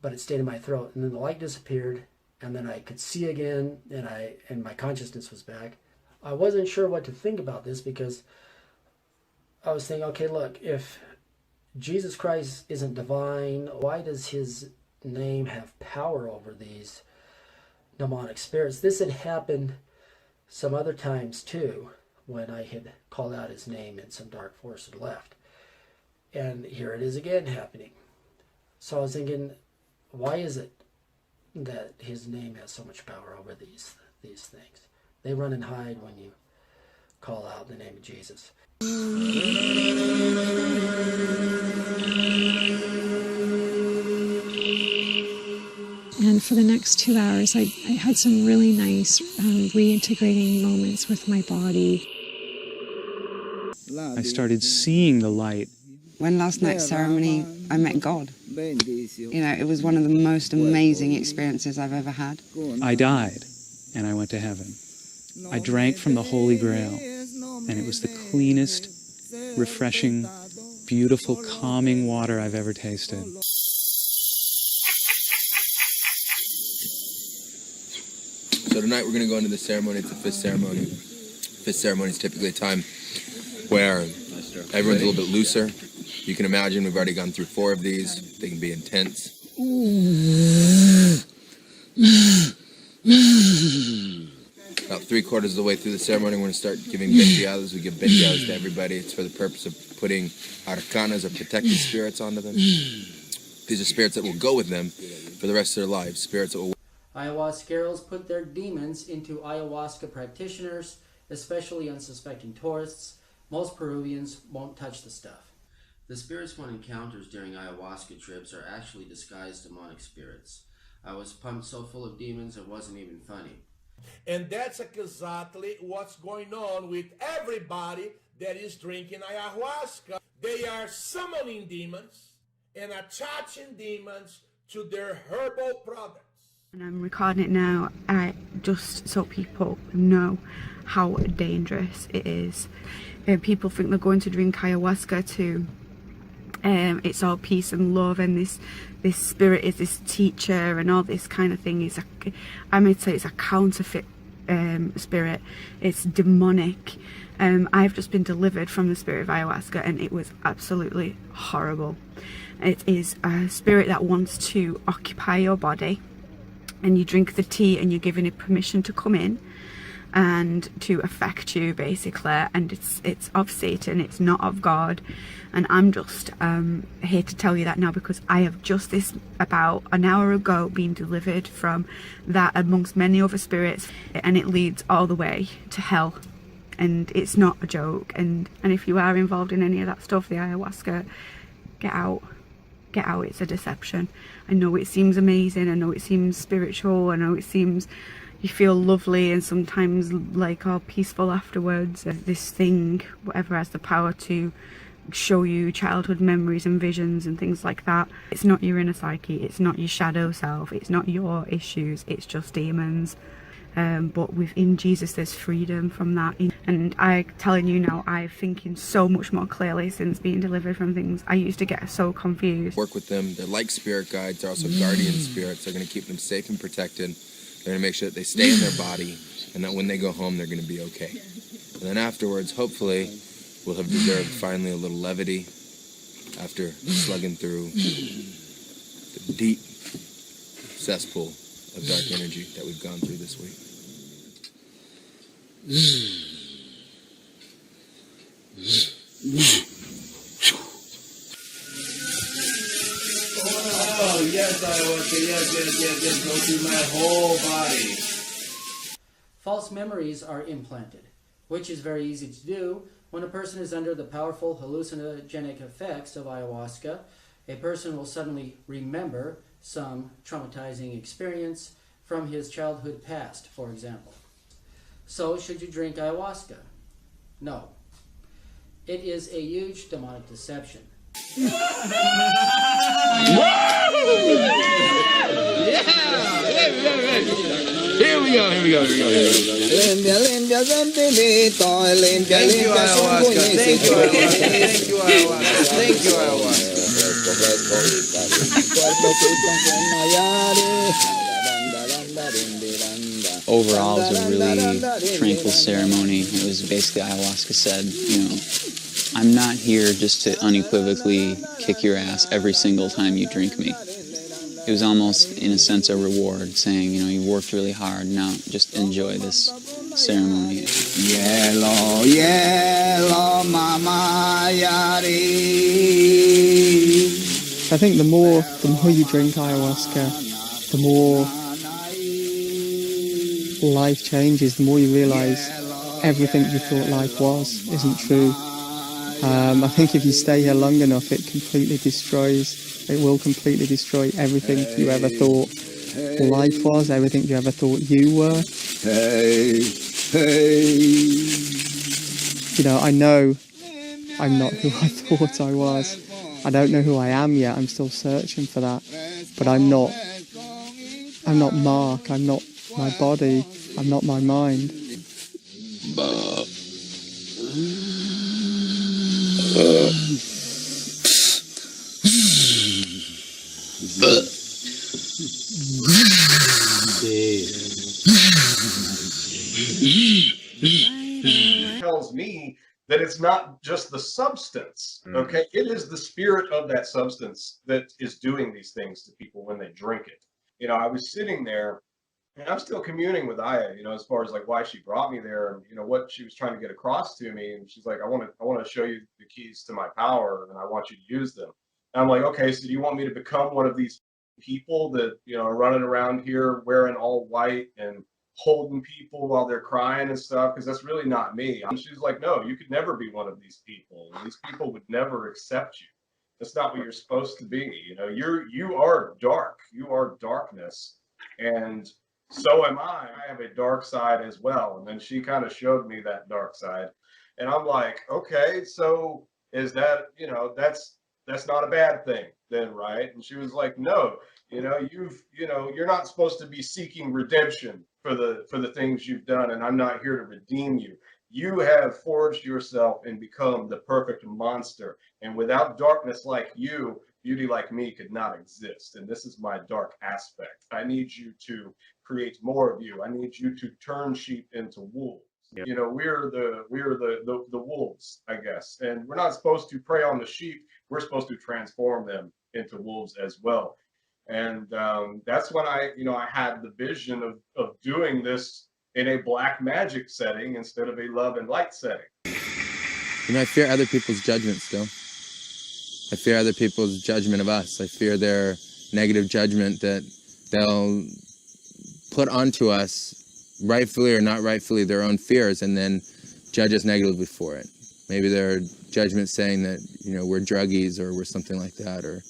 but it stayed in my throat. And then the light disappeared, and then I could see again, and my consciousness was back. I wasn't sure what to think about this because I was thinking, okay, look, if Jesus Christ isn't divine, why does his name have power over these demonic spirits? This had happened some other times too, when I had called out his name and some dark force had left. And here it is again happening. So I was thinking, why is it that his name has so much power over these things? They run and hide when you call out the name of Jesus. And for the next 2 hours, I had some really nice reintegrating moments with my body. I started seeing the light. When last night's ceremony, I met God. You know, it was one of the most amazing experiences I've ever had. I died, and I went to heaven. I drank from the Holy Grail, and it was the cleanest, refreshing, beautiful, calming water I've ever tasted. So tonight we're going to go into the ceremony. It's the fifth ceremony. Fifth ceremony is typically a time where everyone's a little bit looser. You can imagine we've already gone through 4 of these. They can be intense. About 3/4 of the way through the ceremony, we're going to start giving bendiadas. We give bendiadas to everybody. It's for the purpose of putting arcanas or protective spirits onto them. These are spirits that will go with them for the rest of their lives. Spirits that will... Ayahuasqueros put their demons into ayahuasca practitioners, especially unsuspecting tourists. Most Peruvians won't touch the stuff. The spirits one encounters during ayahuasca trips are actually disguised demonic spirits. I was pumped so full of demons it wasn't even funny. And that's exactly what's going on with everybody that is drinking ayahuasca. They are summoning demons and attaching demons to their herbal products. And I'm recording it now, just so people know how dangerous it is. People think they're going to drink ayahuasca to it's all peace and love, and this spirit is this teacher and all this kind of thing. I might say it's a counterfeit spirit. It's demonic. I've just been delivered from the spirit of ayahuasca, and it was absolutely horrible. It is a spirit that wants to occupy your body, and you drink the tea and you're giving it permission to come in and to affect you, basically. And it's of Satan, it's not of God. And I'm just here to tell you that now, because I have just about an hour ago been delivered from that, amongst many other spirits, and it leads all the way to hell. And it's not a joke. And if you are involved in any of that stuff, the ayahuasca, get out. Get out. It's a deception. I know it seems amazing, I know it seems spiritual, I know it seems you feel lovely and sometimes like all peaceful afterwards. This thing, whatever, has the power to show you childhood memories and visions and things like that. It's not your inner psyche, it's not your shadow self, it's not your issues, it's just demons. But within Jesus there's freedom from that. And I'm telling you now, I'm thinking so much more clearly since being delivered from things. I used to get so confused. Work with them. They're like spirit guides. They're also guardian spirits. They're going to keep them safe and protected. They're going to make sure that they stay in their body, and that when they go home they're going to be okay. And then afterwards, hopefully, we'll have deserved finally a little levity after slugging through the deep cesspool of dark energy that we've gone through this week. Oh, yes, ayahuasca, yes, go through my whole body. False memories are implanted, which is very easy to do when a person is under the powerful hallucinogenic effects of ayahuasca. A person will suddenly remember some traumatizing experience from his childhood past, for example. So, should you drink ayahuasca? No. It is a huge demonic deception. Here we go. Thank you, ayahuasca. Thank you, ayahuasca. Overall, it was a really tranquil ceremony. It was basically ayahuasca said, you know, I'm not here just to unequivocally kick your ass every single time you drink me. It was almost, in a sense, a reward, saying, you know, you worked really hard, now just enjoy this ceremony. Yellow, yellow, mama, yari. I think the more you drink ayahuasca, the more life changes, the more you realise everything you thought life was isn't true. I think if you stay here long enough, it will completely destroy everything you ever thought life was, everything you ever thought you were. You know, I know I'm not who I thought I was. I don't know who I am yet, I'm still searching for that. But I'm not Mark, I'm not my body, I'm not my mind. Tells me that it's not just the substance, okay? It is the spirit of that substance that is doing these things to people when they drink it. You know, I was sitting there and I'm still communing with Aya, you know, as far as like why she brought me there and, you know, what she was trying to get across to me. And she's like, I want to show you the keys to my power and I want you to use them. And I'm like, okay, so do you want me to become one of these people that, you know, are running around here wearing all white and holding people while they're crying and stuff? Because that's really not me. And she's like, no, you could never be one of these people. These people would never accept you. That's not what you're supposed to be. You know, you are dark. You are darkness. And so am I. I have a dark side as well. And then she kind of showed me that dark side. And I'm like, okay, so is that, you know, that's not a bad thing then, right? And she was like, no, you know, you're not supposed to be seeking redemption for the things you've done. And I'm not here to redeem you. You have forged yourself and become the perfect monster. And without darkness like you, beauty like me could not exist. And this is my dark aspect. I need you to create more of you. I need you to turn sheep into wolves. Yeah. You know, we're the wolves, I guess. And we're not supposed to prey on the sheep. We're supposed to transform them into wolves as well. And that's when I had the vision of doing this in a black magic setting instead of a love and light setting. You know, I fear other people's judgment still. I fear other people's judgment of us. I fear their negative judgment that they'll put onto us, rightfully or not rightfully, their own fears, and then judge us negatively for it. Maybe their judgment saying that, you know, we're druggies or we're something like that, or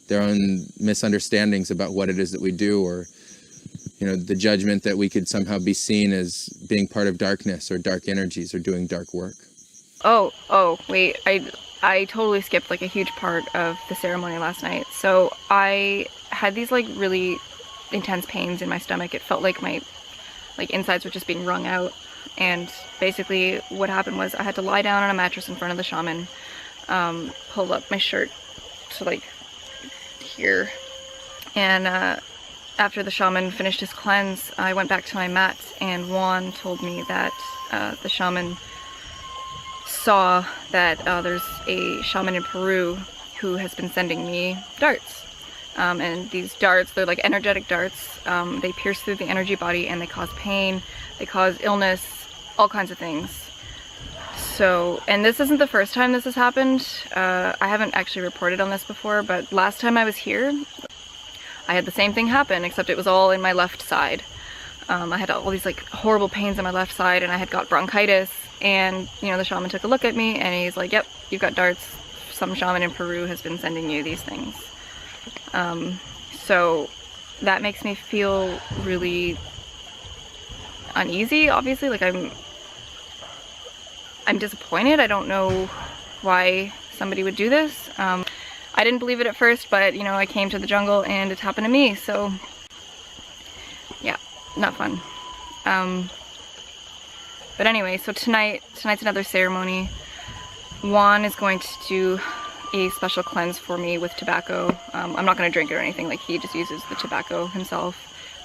their own misunderstandings about what it is that we do, or, you know, the judgment that we could somehow be seen as being part of darkness or dark energies or doing dark work. Oh, wait, I totally skipped like a huge part of the ceremony last night. So I had these like really intense pains in my stomach. It felt like my insides were just being wrung out. And basically what happened was I had to lie down on a mattress in front of the shaman, pull up my shirt to like here. And after the shaman finished his cleanse, I went back to my mat, and Juan told me that the shaman saw that there's a shaman in Peru who has been sending me darts. and these darts, they're like energetic darts. They pierce through the energy body and they cause pain, they cause illness, all kinds of things. So, and this isn't the first time this has happened. I haven't actually reported on this before, but last time I was here, I had the same thing happen, except it was all in my left side. I had all these like horrible pains in my left side, and I had got bronchitis, and you know, the shaman took a look at me and he's like, yep, you've got darts. Some shaman in Peru has been sending you these things. So that makes me feel really uneasy, obviously. Like I'm disappointed. I don't know why somebody would do this. I didn't believe it at first, but you know, I came to the jungle and it's happened to me, so yeah, not fun. But anyway, so tonight's another ceremony. Juan is going to do a special cleanse for me with tobacco. I'm not going to drink it or anything, like he just uses the tobacco himself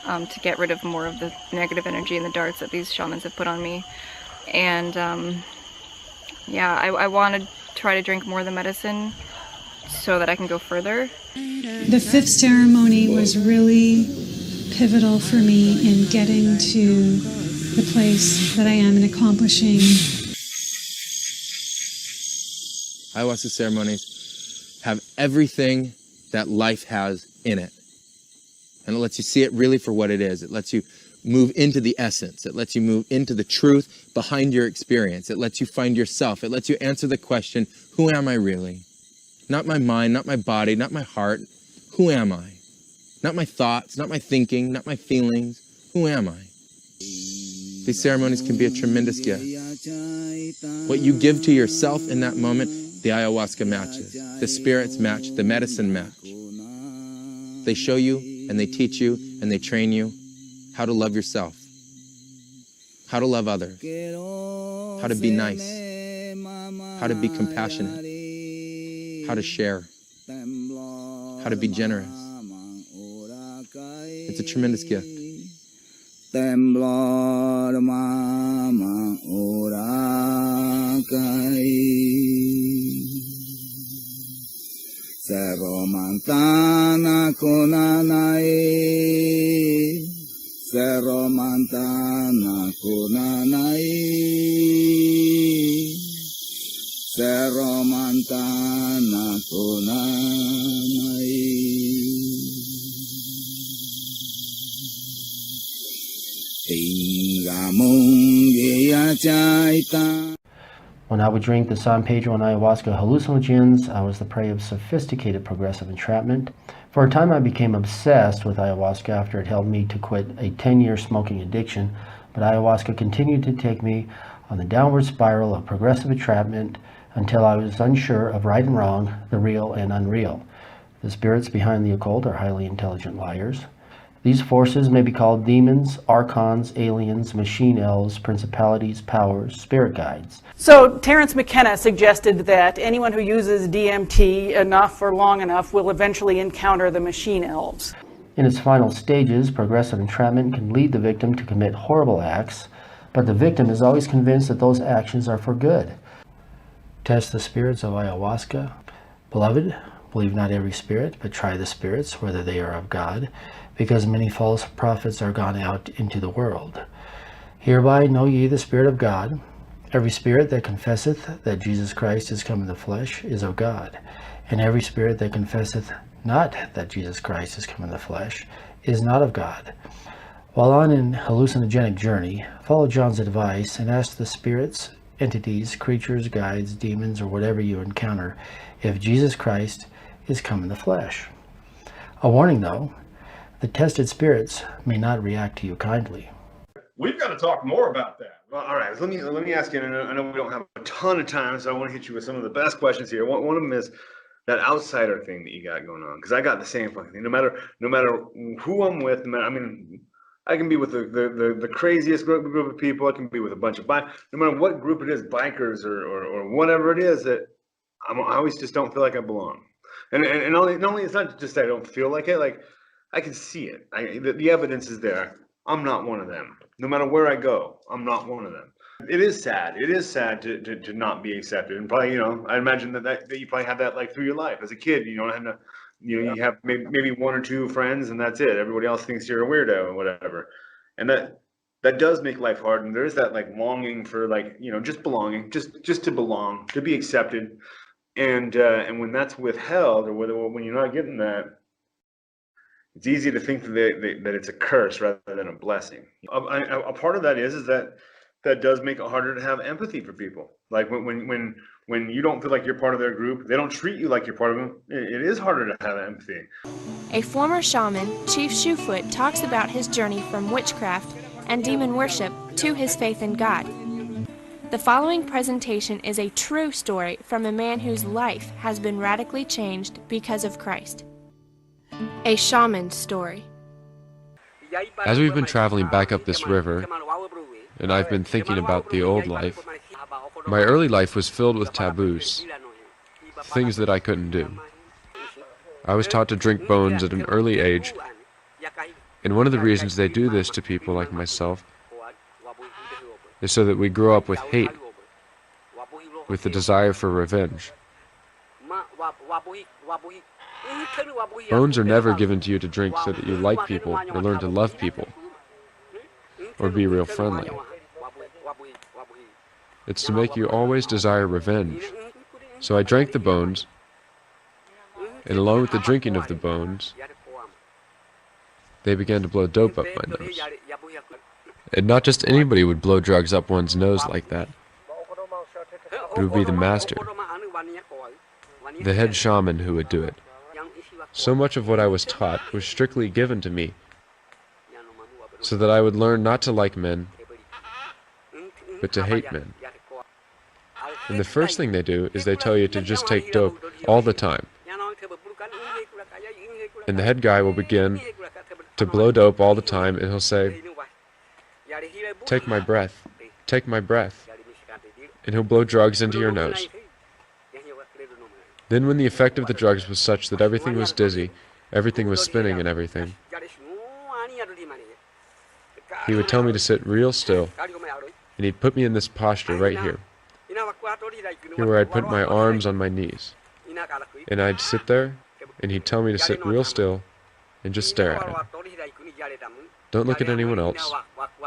to get rid of more of the negative energy and the darts that these shamans have put on me. And yeah, I want to try to drink more of the medicine so that I can go further. The fifth ceremony was really pivotal for me in getting to the place that I am and accomplishing. Ayahuasca ceremonies have everything that life has in it. And it lets you see it really for what it is. It lets you move into the essence. It lets you move into the truth behind your experience. It lets you find yourself. It lets you answer the question, who am I really? Not my mind, not my body, not my heart. Who am I? Not my thoughts, not my thinking, not my feelings. Who am I? These ceremonies can be a tremendous gift. What you give to yourself in that moment, the ayahuasca matches. The spirits match, the medicine match. They show you and they teach you and they train you how to love yourself, how to love others, how to be nice, how to be compassionate, how to share, how to be generous. It's a tremendous gift. Temblor mama orakai Cerro Mantana Kunanai Cerro Mantana Kunanai Cerro Mantana Kunanai. When I would drink the San Pedro and ayahuasca hallucinogens, I was the prey of sophisticated progressive entrapment. For a time, I became obsessed with ayahuasca after it helped me to quit a 10-year smoking addiction, but ayahuasca continued to take me on the downward spiral of progressive entrapment until I was unsure of right and wrong, the real and unreal. The spirits behind the occult are highly intelligent liars. These forces may be called demons, archons, aliens, machine elves, principalities, powers, spirit guides. So Terence McKenna suggested that anyone who uses DMT enough or long enough will eventually encounter the machine elves. In its final stages, progressive entrapment can lead the victim to commit horrible acts, but the victim is always convinced that those actions are for good. Test the spirits of ayahuasca. Beloved, believe not every spirit, but try the spirits, whether they are of God, because many false prophets are gone out into the world. Hereby know ye the Spirit of God. Every spirit that confesseth that Jesus Christ is come in the flesh is of God, and every spirit that confesseth not that Jesus Christ is come in the flesh is not of God. While on an hallucinogenic journey, follow John's advice and ask the spirits, entities, creatures, guides, demons, or whatever you encounter if Jesus Christ is come in the flesh. A warning though, the tested spirits may not react to you kindly. We've got to talk more about that. Well, all right, so let me ask you, and I know we don't have a ton of time, so I want to hit you with some of the best questions here. One of them is that outsider thing that you got going on, because I got the same fucking thing. No matter who I'm with, I mean, I can be with the craziest group of people. I can be with a bunch of no matter what group it is, bikers or whatever it is, that I always just don't feel like I belong. And only it's not just that I don't feel like it, like I can see it. The evidence is there. I'm not one of them. No matter where I go, I'm not one of them. It is sad. It is sad to not be accepted. And probably, I imagine that you probably had that like through your life as a kid. You don't have to, you have maybe one or two friends and that's it. Everybody else thinks you're a weirdo and whatever. And that does make life hard. And there's that like longing for like, just belonging, just to belong, to be accepted. And when that's withheld, or when you're not getting that, it's easy to think that it's a curse rather than a blessing. A part of that is that does make it harder to have empathy for people. Like when you don't feel like you're part of their group, they don't treat you like you're part of them, it is harder to have empathy. A former shaman, Chief Shoefoot, talks about his journey from witchcraft and demon worship to his faith in God. The following presentation is a true story from a man whose life has been radically changed because of Christ. A shaman's story. As we've been traveling back up this river, and I've been thinking about the old life, my early life was filled with taboos, things that I couldn't do. I was taught to drink bones at an early age, and one of the reasons they do this to people like myself is so that we grow up with hate, with the desire for revenge. Bones are never given to you to drink so that you like people or learn to love people or be real friendly. It's to make you always desire revenge. So I drank the bones, and along with the drinking of the bones, they began to blow dope up my nose. And not just anybody would blow drugs up one's nose like that. It would be the master, the head shaman who would do it. So much of what I was taught was strictly given to me, so that I would learn not to like men, but to hate men. And the first thing they do is they tell you to just take dope all the time. And the head guy will begin to blow dope all the time, and he'll say, "Take my breath, take my breath." And he'll blow drugs into your nose. Then when the effect of the drugs was such that everything was dizzy, everything was spinning and everything, he would tell me to sit real still, and he'd put me in this posture right here, where I'd put my arms on my knees, and I'd sit there, and he'd tell me to sit real still and just stare at him. "Don't look at anyone else,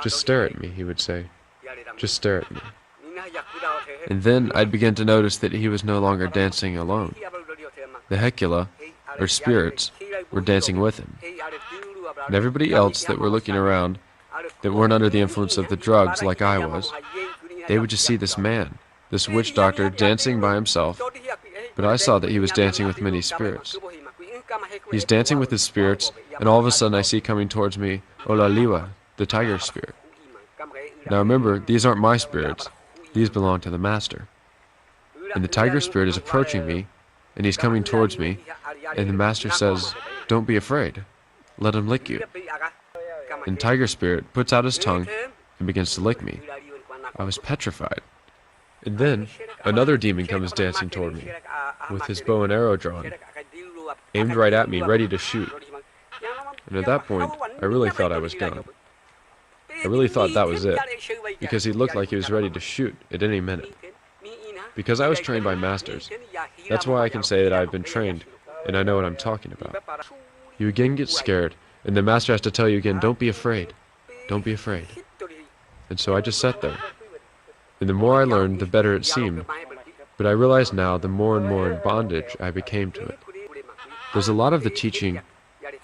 just stare at me," he would say. "Just stare at me." And then I'd begin to notice that he was no longer dancing alone. The Hecula, or spirits, were dancing with him. And everybody else that were looking around, that weren't under the influence of the drugs like I was, they would just see this man, this witch doctor, dancing by himself, but I saw that he was dancing with many spirits. He's dancing with his spirits, and all of a sudden I see coming towards me Olaliwa, the tiger spirit. Now remember, these aren't my spirits. These belong to the master. And the tiger spirit is approaching me, and he's coming towards me, and the master says, "Don't be afraid. Let him lick you." And tiger spirit puts out his tongue and begins to lick me. I was petrified. And then another demon comes dancing toward me, with his bow and arrow drawn, aimed right at me, ready to shoot. And at that point, I really thought I was done. I really thought that was it, because he looked like he was ready to shoot at any minute. Because I was trained by masters, that's why I can say that I've been trained, and I know what I'm talking about. You again get scared, and the master has to tell you again, "Don't be afraid, don't be afraid." And so I just sat there. And the more I learned, the better it seemed. But I realize now, the more and more in bondage I became to it. There's a lot of the teaching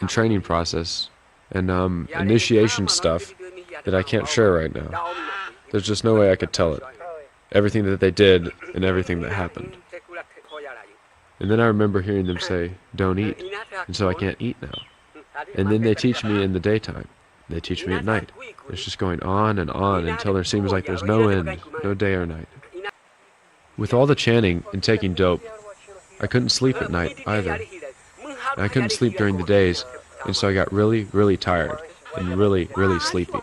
and training process and initiation stuff that I can't share right now. There's just no way I could tell it. Everything that they did and everything that happened. And then I remember hearing them say, "Don't eat," and so I can't eat now. And then they teach me in the daytime. They teach me at night. It's just going on and on until there seems like there's no end, no day or night. With all the chanting and taking dope, I couldn't sleep at night either. And I couldn't sleep during the days, and so I got really, really tired and really, really sleepy.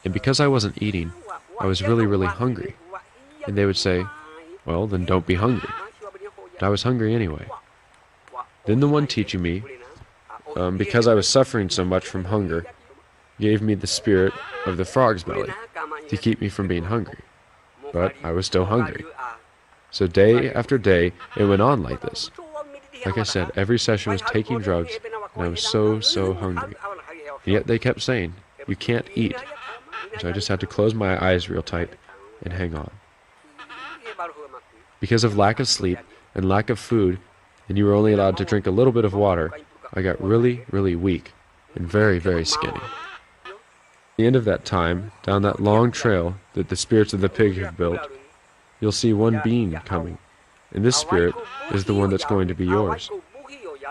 And because I wasn't eating, I was really, really hungry. And they would say, "Well, then don't be hungry." But I was hungry anyway. Then the one teaching me, because I was suffering so much from hunger, gave me the spirit of the frog's belly. to keep me from being hungry. But I was still hungry. So day after day, it went on like this. Like I said, every session was taking drugs, and I was so hungry. And yet they kept saying, you can't eat. So I just had to close my eyes real tight and hang on. Because of lack of sleep and lack of food, and you were only allowed to drink a little bit of water, I got really weak and very skinny. At the end of that time, down that long trail that the spirits of the pig have built, you'll see one being coming, and this spirit is the one that's going to be yours.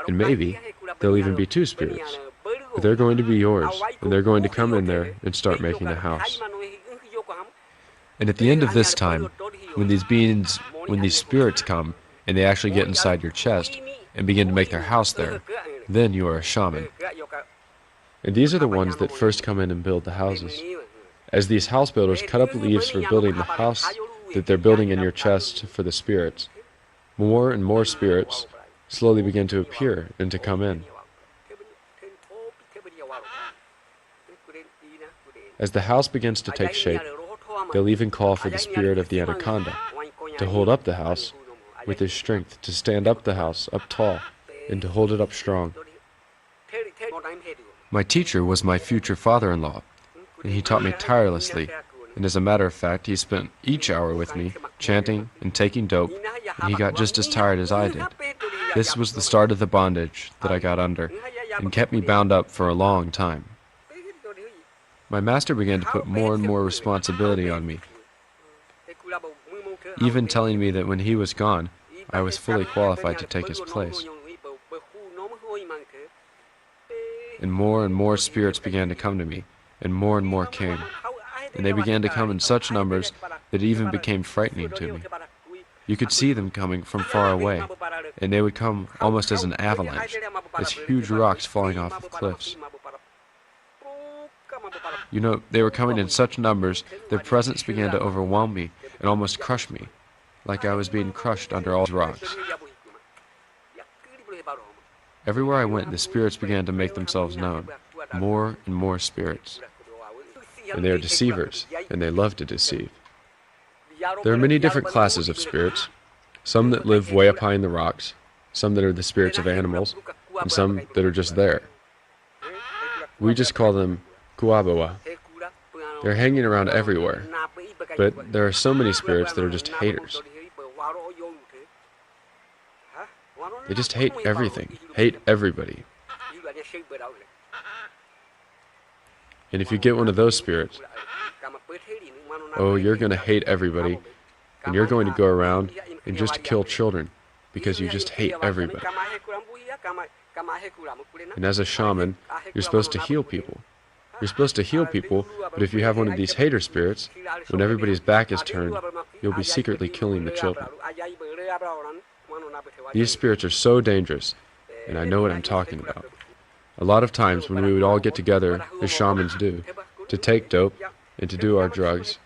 And maybe there'll even be two spirits, but they're going to be yours, and they're going to come in there and start making a house. And at the end of this time, when these spirits come, and they actually get inside your chest and begin to make their house there, then you are a shaman. And these are the ones that first come in and build the houses. As these house builders cut up leaves for building the house that they're building in your chest for the spirits, more and more spirits slowly begin to appear and to come in. As the house begins to take shape, they'll even call for the spirit of the anaconda to hold up the house with his strength, to stand up the house up tall and to hold it up strong. My teacher was my future father-in-law, and he taught me tirelessly, and as a matter of fact, he spent each hour with me, chanting and taking dope, and he got just as tired as I did. This was the start of the bondage that I got under, and kept me bound up for a long time. My master began to put more and more responsibility on me, even telling me that when he was gone, I was fully qualified to take his place. And more spirits began to come to me, and more came. And they began to come in such numbers that it even became frightening to me. You could see them coming from far away, and they would come almost as an avalanche, as huge rocks falling off of cliffs. You know, they were coming in such numbers, their presence began to overwhelm me and almost crush me, like I was being crushed under all these rocks. Everywhere I went, the spirits began to make themselves known, more and more spirits. And they are deceivers, and they love to deceive. There are many different classes of spirits, some that live way up high in the rocks, some that are the spirits of animals, and some that are just there. We just call them Kuabawa. They're hanging around everywhere, but there are so many spirits that are just haters. They just hate everything, hate everybody. And if you get one of those spirits, oh, you're going to hate everybody, and you're going to go around and just kill children because you just hate everybody. And as a shaman, you're supposed to heal people. You're supposed to heal people, but if you have one of these hater spirits, when everybody's back is turned, you'll be secretly killing the children. These spirits are so dangerous, and I know what I'm talking about. A lot of times when we would all get together, as shamans do, to take dope and to do our drugs,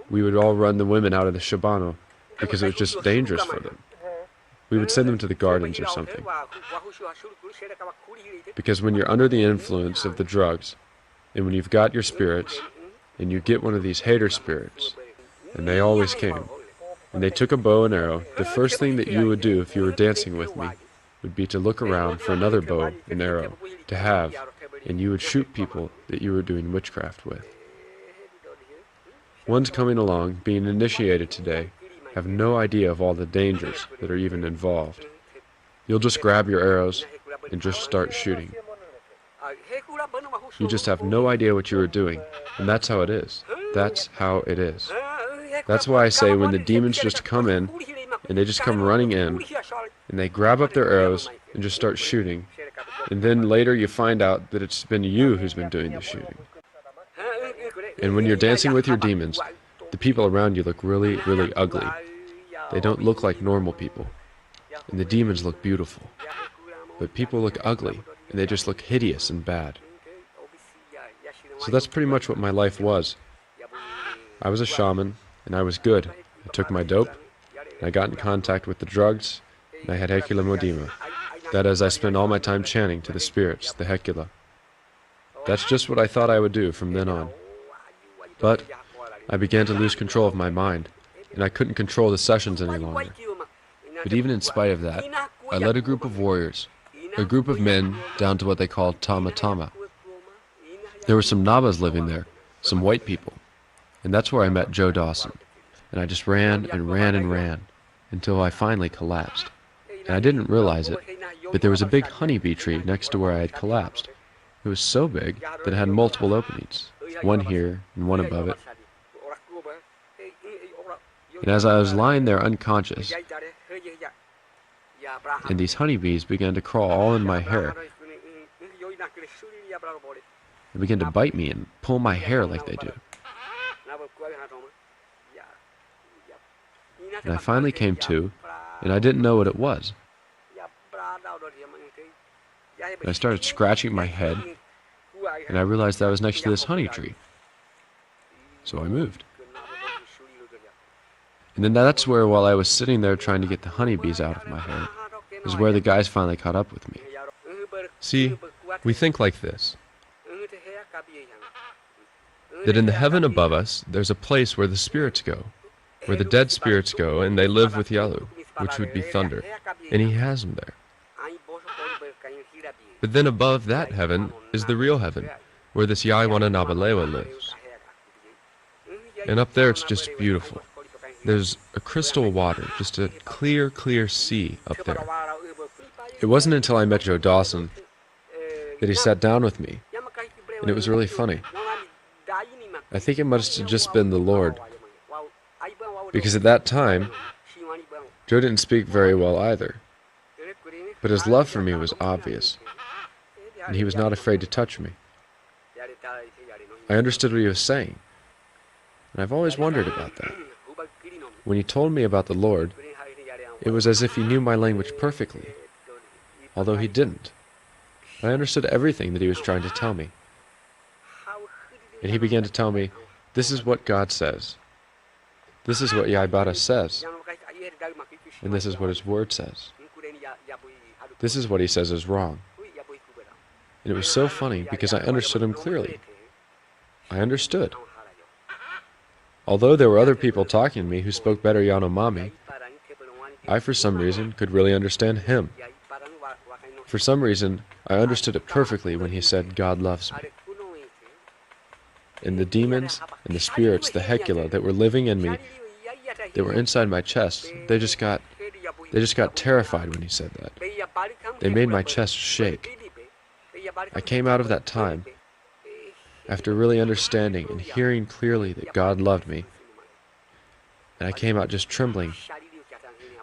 we would all run the women out of the shabano because it was just dangerous for them. We would send them to the gardens or something. Because when you're under the influence of the drugs, and when you've got your spirits, and you get one of these hater spirits, and they always came, and they took a bow and arrow, the first thing that you would do if you were dancing with me would be to look around for another bow and arrow to have, and you would shoot people that you were doing witchcraft with. Ones coming along, being initiated today, have no idea of all the dangers that are even involved. You'll just grab your arrows and just start shooting. You just have no idea what you are doing, and that's how it is. That's how it is. That's why I say when the demons just come in, and they just come running in, and they grab up their arrows and just start shooting, and then later you find out that it's been you who's been doing the shooting. And when you're dancing with your demons, the people around you look really ugly. They don't look like normal people, and the demons look beautiful. But people look ugly, and they just look hideous and bad. So that's pretty much what my life was. I was a shaman, and I was good. I took my dope, and I got in contact with the drugs, and I had Hecula Modima. That is, I spent all my time chanting to the spirits, the Hecula. That's just what I thought I would do from then on. But I began to lose control of my mind, and I couldn't control the sessions any longer. But even in spite of that, I led a group of warriors, a group of men down to what they called Tama Tama. There were some Nabas living there, some white people, and that's where I met Joe Dawson. And I just ran and ran and ran until I finally collapsed. And I didn't realize it, but there was a big honeybee tree next to where I had collapsed. It was so big that it had multiple openings, one here and one above it. And as I was lying there unconscious, and these honeybees began to crawl all in my hair, they began to bite me and pull my hair like they do. And I finally came to, and I didn't know what it was. And I started scratching my head, and I realized I was next to this honey tree. So I moved. And then that's where, while I was sitting there trying to get the honeybees out of my hair, is where the guys finally caught up with me. See, we think like this. That in the heaven above us, there's a place where the spirits go, where the dead spirits go, and they live with Yalu, which would be thunder, and he has them there. But then above that heaven is the real heaven, where this Yaiwana Nabalewa lives. And up there it's just beautiful. There's a crystal water, just a clear, clear sea up there. It wasn't until I met Joe Dawson that he sat down with me, and it was really funny. I think it must have just been the Lord, because at that time, Joe didn't speak very well either, but his love for me was obvious, and he was not afraid to touch me. I understood what he was saying, and I've always wondered about that. When he told me about the Lord, it was as if he knew my language perfectly, although he didn't. I understood everything that he was trying to tell me. And he began to tell me, this is what God says. This is what Yaibara says. And this is what his word says. This is what he says is wrong. And it was so funny because I understood him clearly. I understood. Although there were other people talking to me who spoke better Yanomami, I for some reason could really understand him. For some reason, I understood it perfectly when he said, God loves me. And the demons and the spirits, the Hecula, that were living in me, that were inside my chest, they just got terrified when he said that. They made my chest shake. I came out of that time after really understanding and hearing clearly that God loved me. And I came out just trembling.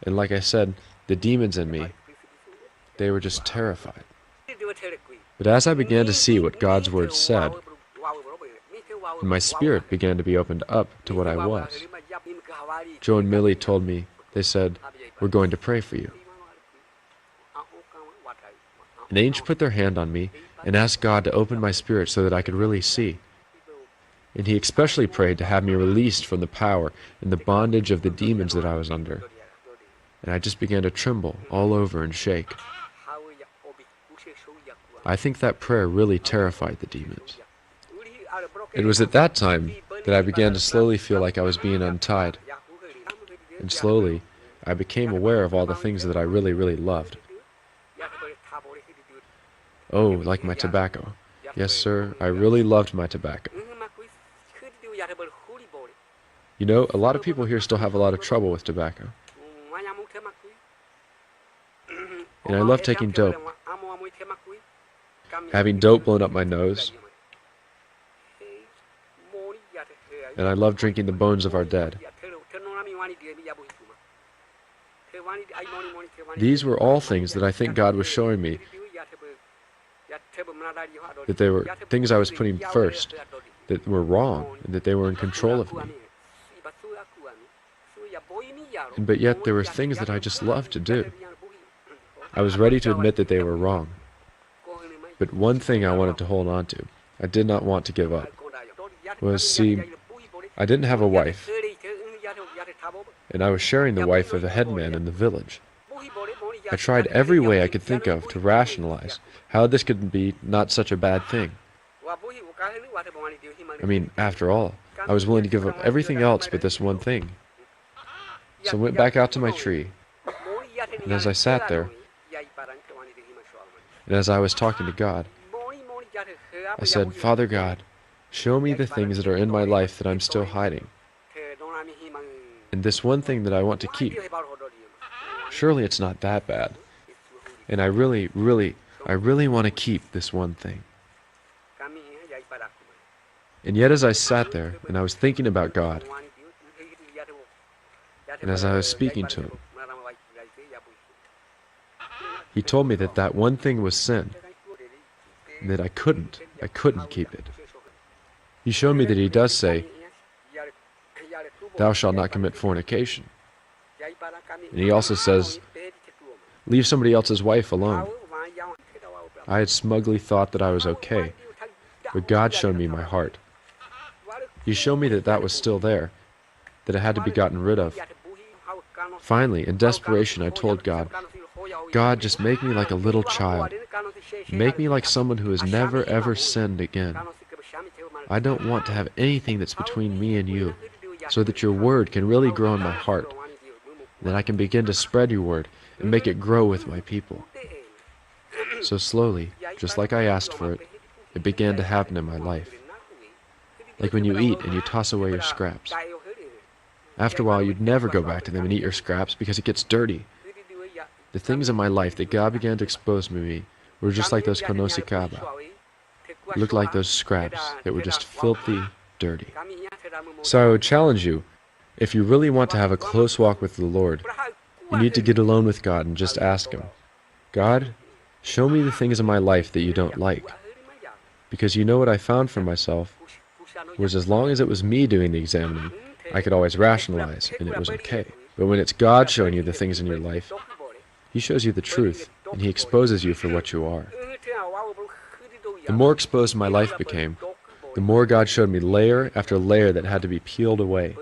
And like I said, the demons in me, they were just terrified. But as I began to see what God's word said, and my spirit began to be opened up to what I was, Joe and Millie told me, they said, we're going to pray for you. And they each put their hand on me and asked God to open my spirit so that I could really see. And he especially prayed to have me released from the power and the bondage of the demons that I was under. And I just began to tremble all over and shake. I think that prayer really terrified the demons. It was at that time that I began to slowly feel like I was being untied. And slowly, I became aware of all the things that I really, really loved. Oh, like my tobacco. Yes, sir, I really loved my tobacco. You know, a lot of people here still have a lot of trouble with tobacco. And I love taking dope. Having dope blown up my nose. And I love drinking the bones of our dead. These were all things that I think God was showing me, that they were things I was putting first, that were wrong, and that they were in control of me. But yet there were things that I just loved to do. I was ready to admit that they were wrong. But one thing I wanted to hold on to, I did not want to give up, was, see, I didn't have a wife, and I was sharing the wife of a headman in the village. I tried every way I could think of to rationalize how this could be not such a bad thing. I mean, after all, I was willing to give up everything else but this one thing. So I went back out to my tree, and as I sat there, and as I was talking to God, I said, Father God, show me the things that are in my life that I'm still hiding, and this one thing that I want to keep. Surely it's not that bad, and I really want to keep this one thing. And yet as I sat there, and I was thinking about God, and as I was speaking to Him, He told me that that one thing was sin, and that I couldn't keep it. He showed me that He does say, thou shalt not commit fornication. And He also says, leave somebody else's wife alone. I had smugly thought that I was okay, but God showed me my heart. He showed me that that was still there, that it had to be gotten rid of. Finally, in desperation, I told God, God, just make me like a little child. Make me like someone who has never ever sinned again. I don't want to have anything that's between me and you, so that your word can really grow in my heart, that I can begin to spread your word and make it grow with my people. So slowly, just like I asked for it, it began to happen in my life. Like when you eat and you toss away your scraps. After a while, you'd never go back to them and eat your scraps because it gets dirty. The things in my life that God began to expose to me were just like those konosikaba. Looked like those scraps that were just filthy dirty. So I would challenge you, if you really want to have a close walk with the Lord, you need to get alone with God and just ask Him, God, show me the things in my life that you don't like. Because you know what I found for myself was as long as it was me doing the examining, I could always rationalize, and it was okay. But when it's God showing you the things in your life, He shows you the truth, and He exposes you for what you are. The more exposed my life became, the more God showed me layer after layer that had to be peeled away.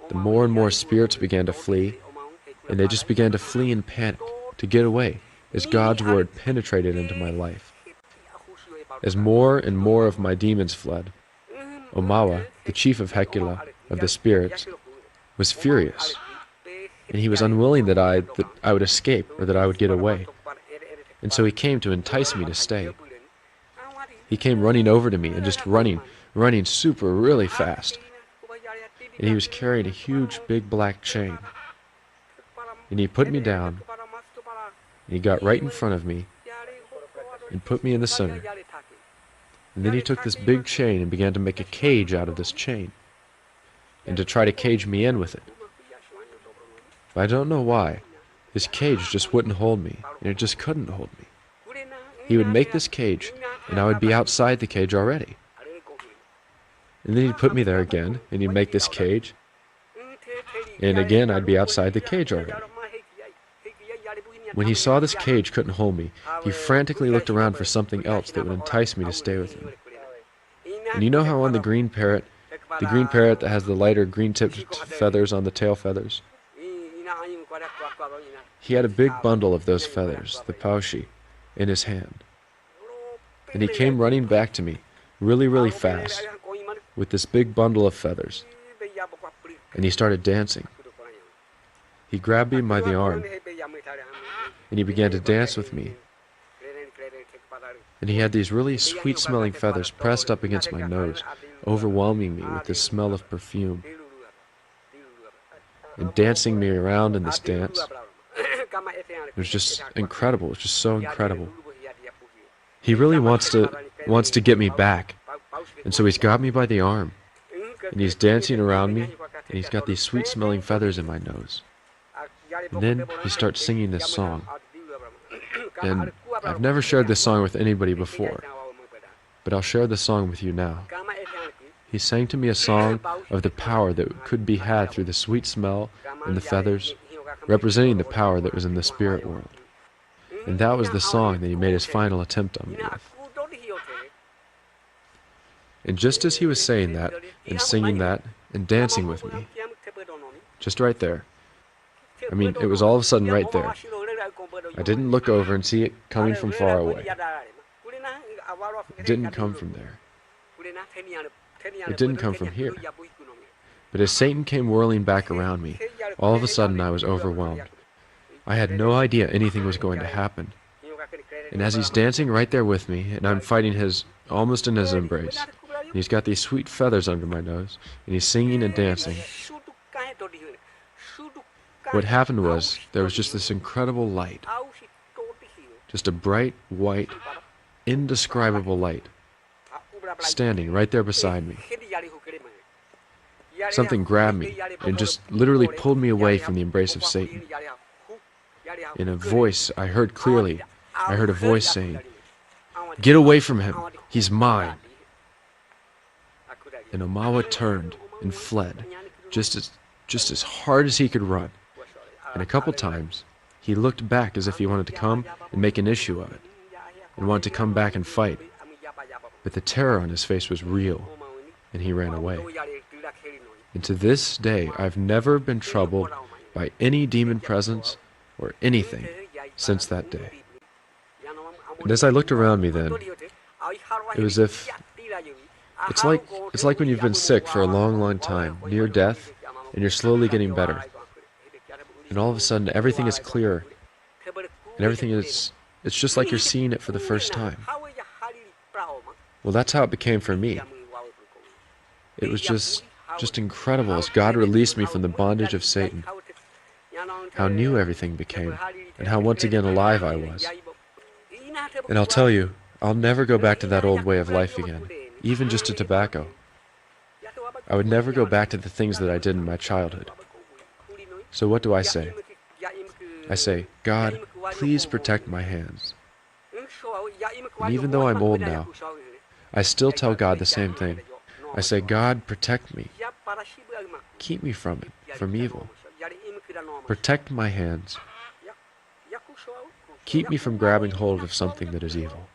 The more and more spirits began to flee, and they just began to flee in panic, to get away, as God's word penetrated into my life. As more and more of my demons fled, Omawa, the chief of Hekila, of the spirits, was furious, and he was unwilling that I would escape or that I would get away. And so he came to entice me to stay. He came running over to me and just running super really fast. And he was carrying a huge big black chain. And he put me down, and he got right in front of me and put me in the center. And then he took this big chain and began to make a cage out of this chain, and to try to cage me in with it. But I don't know why. His cage just wouldn't hold me, and it just couldn't hold me. He would make this cage, and I would be outside the cage already. And then he'd put me there again, and he'd make this cage, and again I'd be outside the cage already. When he saw this cage couldn't hold me, he frantically looked around for something else that would entice me to stay with him. And you know how on the green parrot that has the lighter green-tipped feathers on the tail feathers? He had a big bundle of those feathers, the paushi, in his hand. And he came running back to me, really fast, with this big bundle of feathers. And he started dancing. He grabbed me by the arm, and he began to dance with me. And he had these really sweet-smelling feathers pressed up against my nose, overwhelming me with this smell of perfume, and dancing me around in this dance. It was just incredible. It was just so incredible. He really wants to get me back, and so he's got me by the arm, and he's dancing around me, and he's got these sweet-smelling feathers in my nose. And then he starts singing this song. And I've never shared this song with anybody before, but I'll share the song with you now. He sang to me a song of the power that could be had through the sweet smell and the feathers, representing the power that was in the spirit world. And that was the song that he made his final attempt on me with. And just as he was saying that, and singing that, and dancing with me, just right there, I mean, it was all of a sudden right there. I didn't look over and see it coming from far away. It didn't come from there. It didn't come from here. But as Satan came whirling back around me, all of a sudden I was overwhelmed. I had no idea anything was going to happen. And as he's dancing right there with me, and I'm fighting almost in his embrace, and he's got these sweet feathers under my nose, and he's singing and dancing, what happened was there was just this incredible light. Just a bright, white, indescribable light, standing right there beside me. Something grabbed me and just literally pulled me away from the embrace of Satan. In a voice I heard clearly, I heard a voice saying, "Get away from him, he's mine." And Omawa turned and fled, just as hard as he could run. And a couple times, he looked back as if he wanted to come and make an issue of it, and wanted to come back and fight. But the terror on his face was real, and he ran away. And to this day, I've never been troubled by any demon presence or anything since that day. And as I looked around me then, it was as if it's like when you've been sick for a long, long time, near death, and you're slowly getting better. And all of a sudden, everything is clearer, and everything is, it's just like you're seeing it for the first time. Well, that's how it became for me. It was just incredible as God released me from the bondage of Satan. How new everything became, and how once again alive I was. And I'll tell you, I'll never go back to that old way of life again, even just to tobacco. I would never go back to the things that I did in my childhood. So what do I say? I say, God, please protect my hands. And even though I'm old now, I still tell God the same thing. I say, God, protect me. Keep me from it, from evil. Protect my hands. Keep me from grabbing hold of something that is evil.